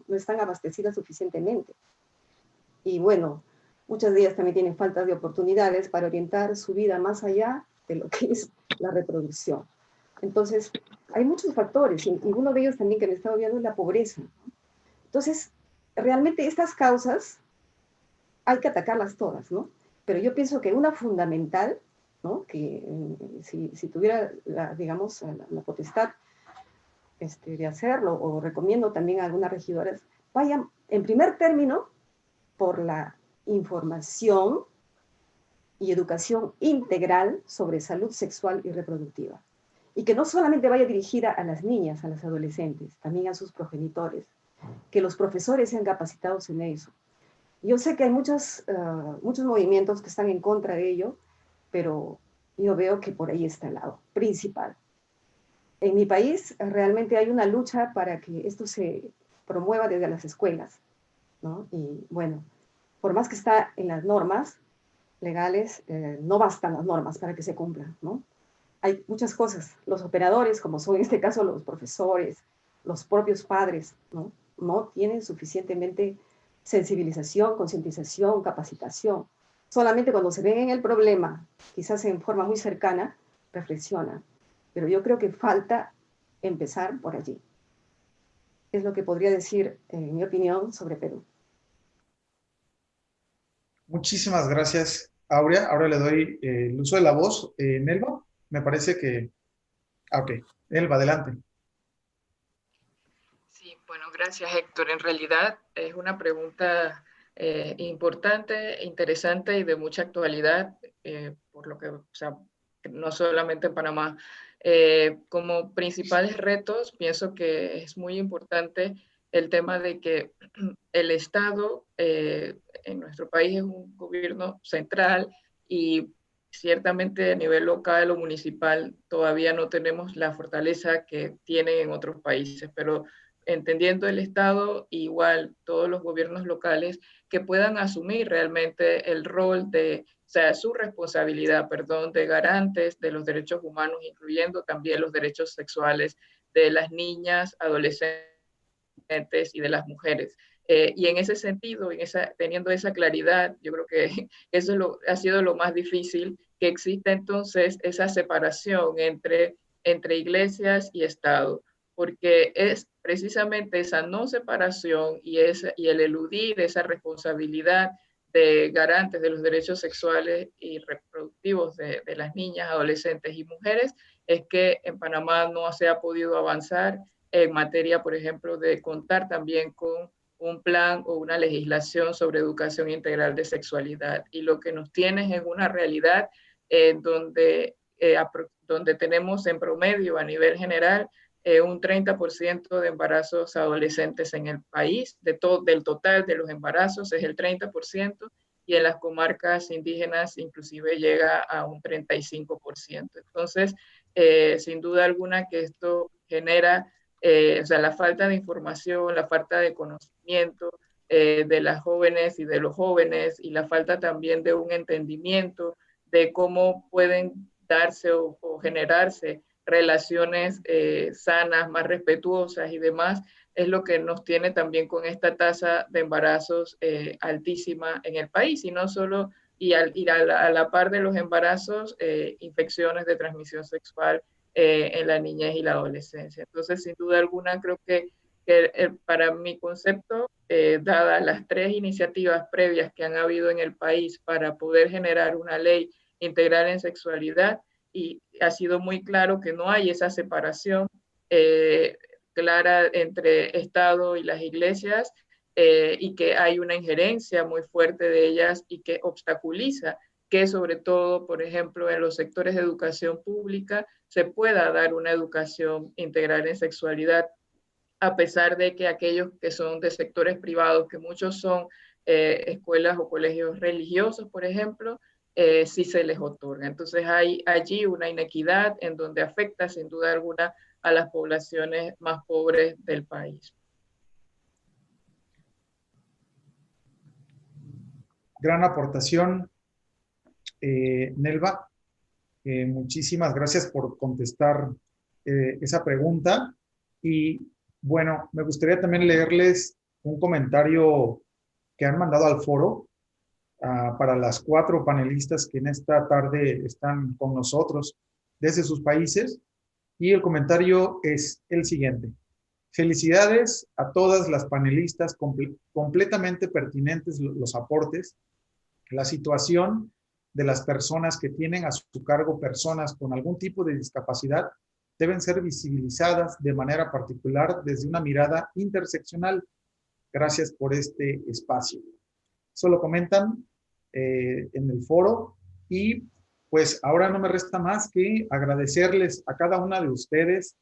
Speaker 8: están abastecidas suficientemente. Y bueno, muchas de ellas también tienen falta de oportunidades para orientar su vida más allá de lo que es la reproducción. Entonces, hay muchos factores, y uno de ellos también que me está obviando es la pobreza, ¿no? Entonces, realmente estas causas hay que atacarlas todas, ¿no? Pero yo pienso que una fundamental, ¿no? Que si tuviera, digamos, la potestad de hacerlo, o recomiendo también a algunas regidoras, vayan en primer término por la información y educación integral sobre salud sexual y reproductiva. Y que no solamente vaya dirigida a las niñas, a las adolescentes, también a sus progenitores, que los profesores sean capacitados en eso. Yo sé que hay muchos movimientos que están en contra de ello, pero yo veo que por ahí está el lado principal. En mi país realmente hay una lucha para que esto se promueva desde las escuelas, ¿no? Y bueno, por más que está en las normas legales, no bastan las normas para que se cumplan, ¿no? Hay muchas cosas. Los operadores, como son en este caso los profesores, los propios padres, no tienen suficientemente sensibilización, concientización, capacitación. Solamente cuando se ven en el problema, quizás en forma muy cercana, reflexionan. Pero yo creo que falta empezar por allí. Es lo que podría decir, en mi opinión, sobre Perú.
Speaker 1: Muchísimas gracias, Aurea. Ahora le doy el uso de la voz. Nelva, me parece que... ok, Nelva, adelante.
Speaker 3: Sí, bueno, gracias, Héctor. En realidad es una pregunta importante, interesante y de mucha actualidad, por lo que, o sea, no solamente en Panamá. Como principales retos, pienso que es muy importante el tema de que el Estado en nuestro país es un gobierno central y ciertamente a nivel local o municipal todavía no tenemos la fortaleza que tienen en otros países, pero entendiendo el Estado, igual todos los gobiernos locales que puedan asumir realmente el rol de, o sea, su responsabilidad, perdón, de garantes de los derechos humanos, incluyendo también los derechos sexuales de las niñas, adolescentes y de las mujeres. Y en ese sentido, teniendo esa claridad, yo creo que eso ha sido lo más difícil, que exista entonces esa separación entre iglesias y Estado, porque es precisamente esa no separación y el eludir esa responsabilidad de garantes de los derechos sexuales y reproductivos de las niñas, adolescentes y mujeres, es que en Panamá no se ha podido avanzar en materia, por ejemplo, de contar también con un plan o una legislación sobre educación integral de sexualidad. Y lo que nos tiene es en una realidad donde tenemos en promedio a nivel general un 30% de embarazos adolescentes en el país, del total de los embarazos es el 30%, y en las comarcas indígenas inclusive llega a un 35%. Entonces, sin duda alguna que esto genera, o sea, la falta de información, la falta de conocimiento de las jóvenes y de los jóvenes, y la falta también de un entendimiento de cómo pueden darse o generarse relaciones sanas, más respetuosas y demás, es lo que nos tiene también con esta tasa de embarazos altísima en el país, y no solo, y a la par de los embarazos, infecciones de transmisión sexual en la niñez y la adolescencia. Entonces, sin duda alguna, creo que para mi concepto, dadas las 3 iniciativas previas que han habido en el país para poder generar una ley integral en sexualidad, y ha sido muy claro que no hay esa separación clara entre Estado y las iglesias, y que hay una injerencia muy fuerte de ellas y que obstaculiza que sobre todo, por ejemplo, en los sectores de educación pública se pueda dar una educación integral en sexualidad, a pesar de que aquellos que son de sectores privados, que muchos son escuelas o colegios religiosos, por ejemplo, sí se les otorga. Entonces hay allí una inequidad en donde afecta sin duda alguna a las poblaciones más pobres del país.
Speaker 1: Gran aportación, Nelva. Muchísimas gracias por contestar esa pregunta. Y bueno, me gustaría también leerles un comentario que han mandado al foro para las 4 panelistas que en esta tarde están con nosotros desde sus países. Y el comentario es el siguiente. Felicidades a todas las panelistas, completamente pertinentes los aportes. La situación de las personas que tienen a su cargo personas con algún tipo de discapacidad deben ser visibilizadas de manera particular desde una mirada interseccional. Gracias por este espacio. Eso lo comentan en el foro, y pues ahora no me resta más que agradecerles a cada una de ustedes,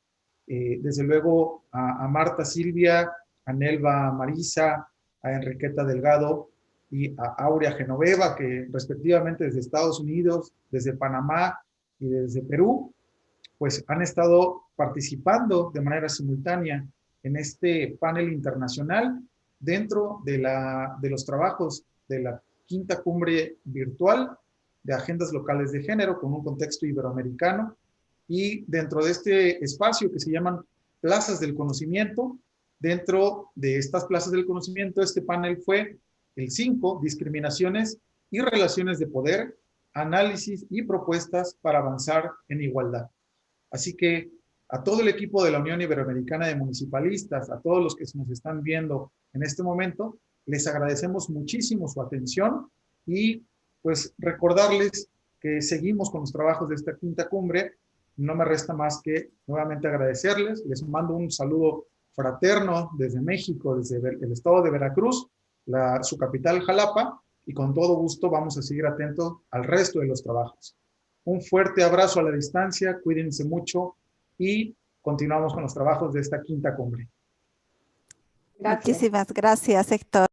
Speaker 1: desde luego a Marta Silvia, a Nelva Marisa, a Enriqueta Delgado y a Aurea Genoveva, que respectivamente desde Estados Unidos, desde Panamá y desde Perú, pues han estado participando de manera simultánea en este panel internacional dentro de los trabajos de la 5ª Cumbre Virtual de Agendas Locales de Género con un contexto iberoamericano, y dentro de este espacio que se llaman Plazas del Conocimiento. Dentro de estas Plazas del Conocimiento, este panel fue el 5, Discriminaciones y Relaciones de Poder, Análisis y Propuestas para Avanzar en Igualdad. Así que A todo el equipo de la Unión Iberoamericana de Municipalistas, a todos los que nos están viendo en este momento, les agradecemos muchísimo su atención y pues recordarles que seguimos con los trabajos de esta quinta cumbre. No me resta más que nuevamente agradecerles. Les mando un saludo fraterno desde México, desde el estado de Veracruz, su capital Jalapa, y con todo gusto vamos a seguir atentos al resto de los trabajos. Un fuerte abrazo a la distancia, cuídense mucho y continuamos con los trabajos de esta quinta cumbre.
Speaker 8: Gracias.
Speaker 9: Muchísimas gracias, Héctor.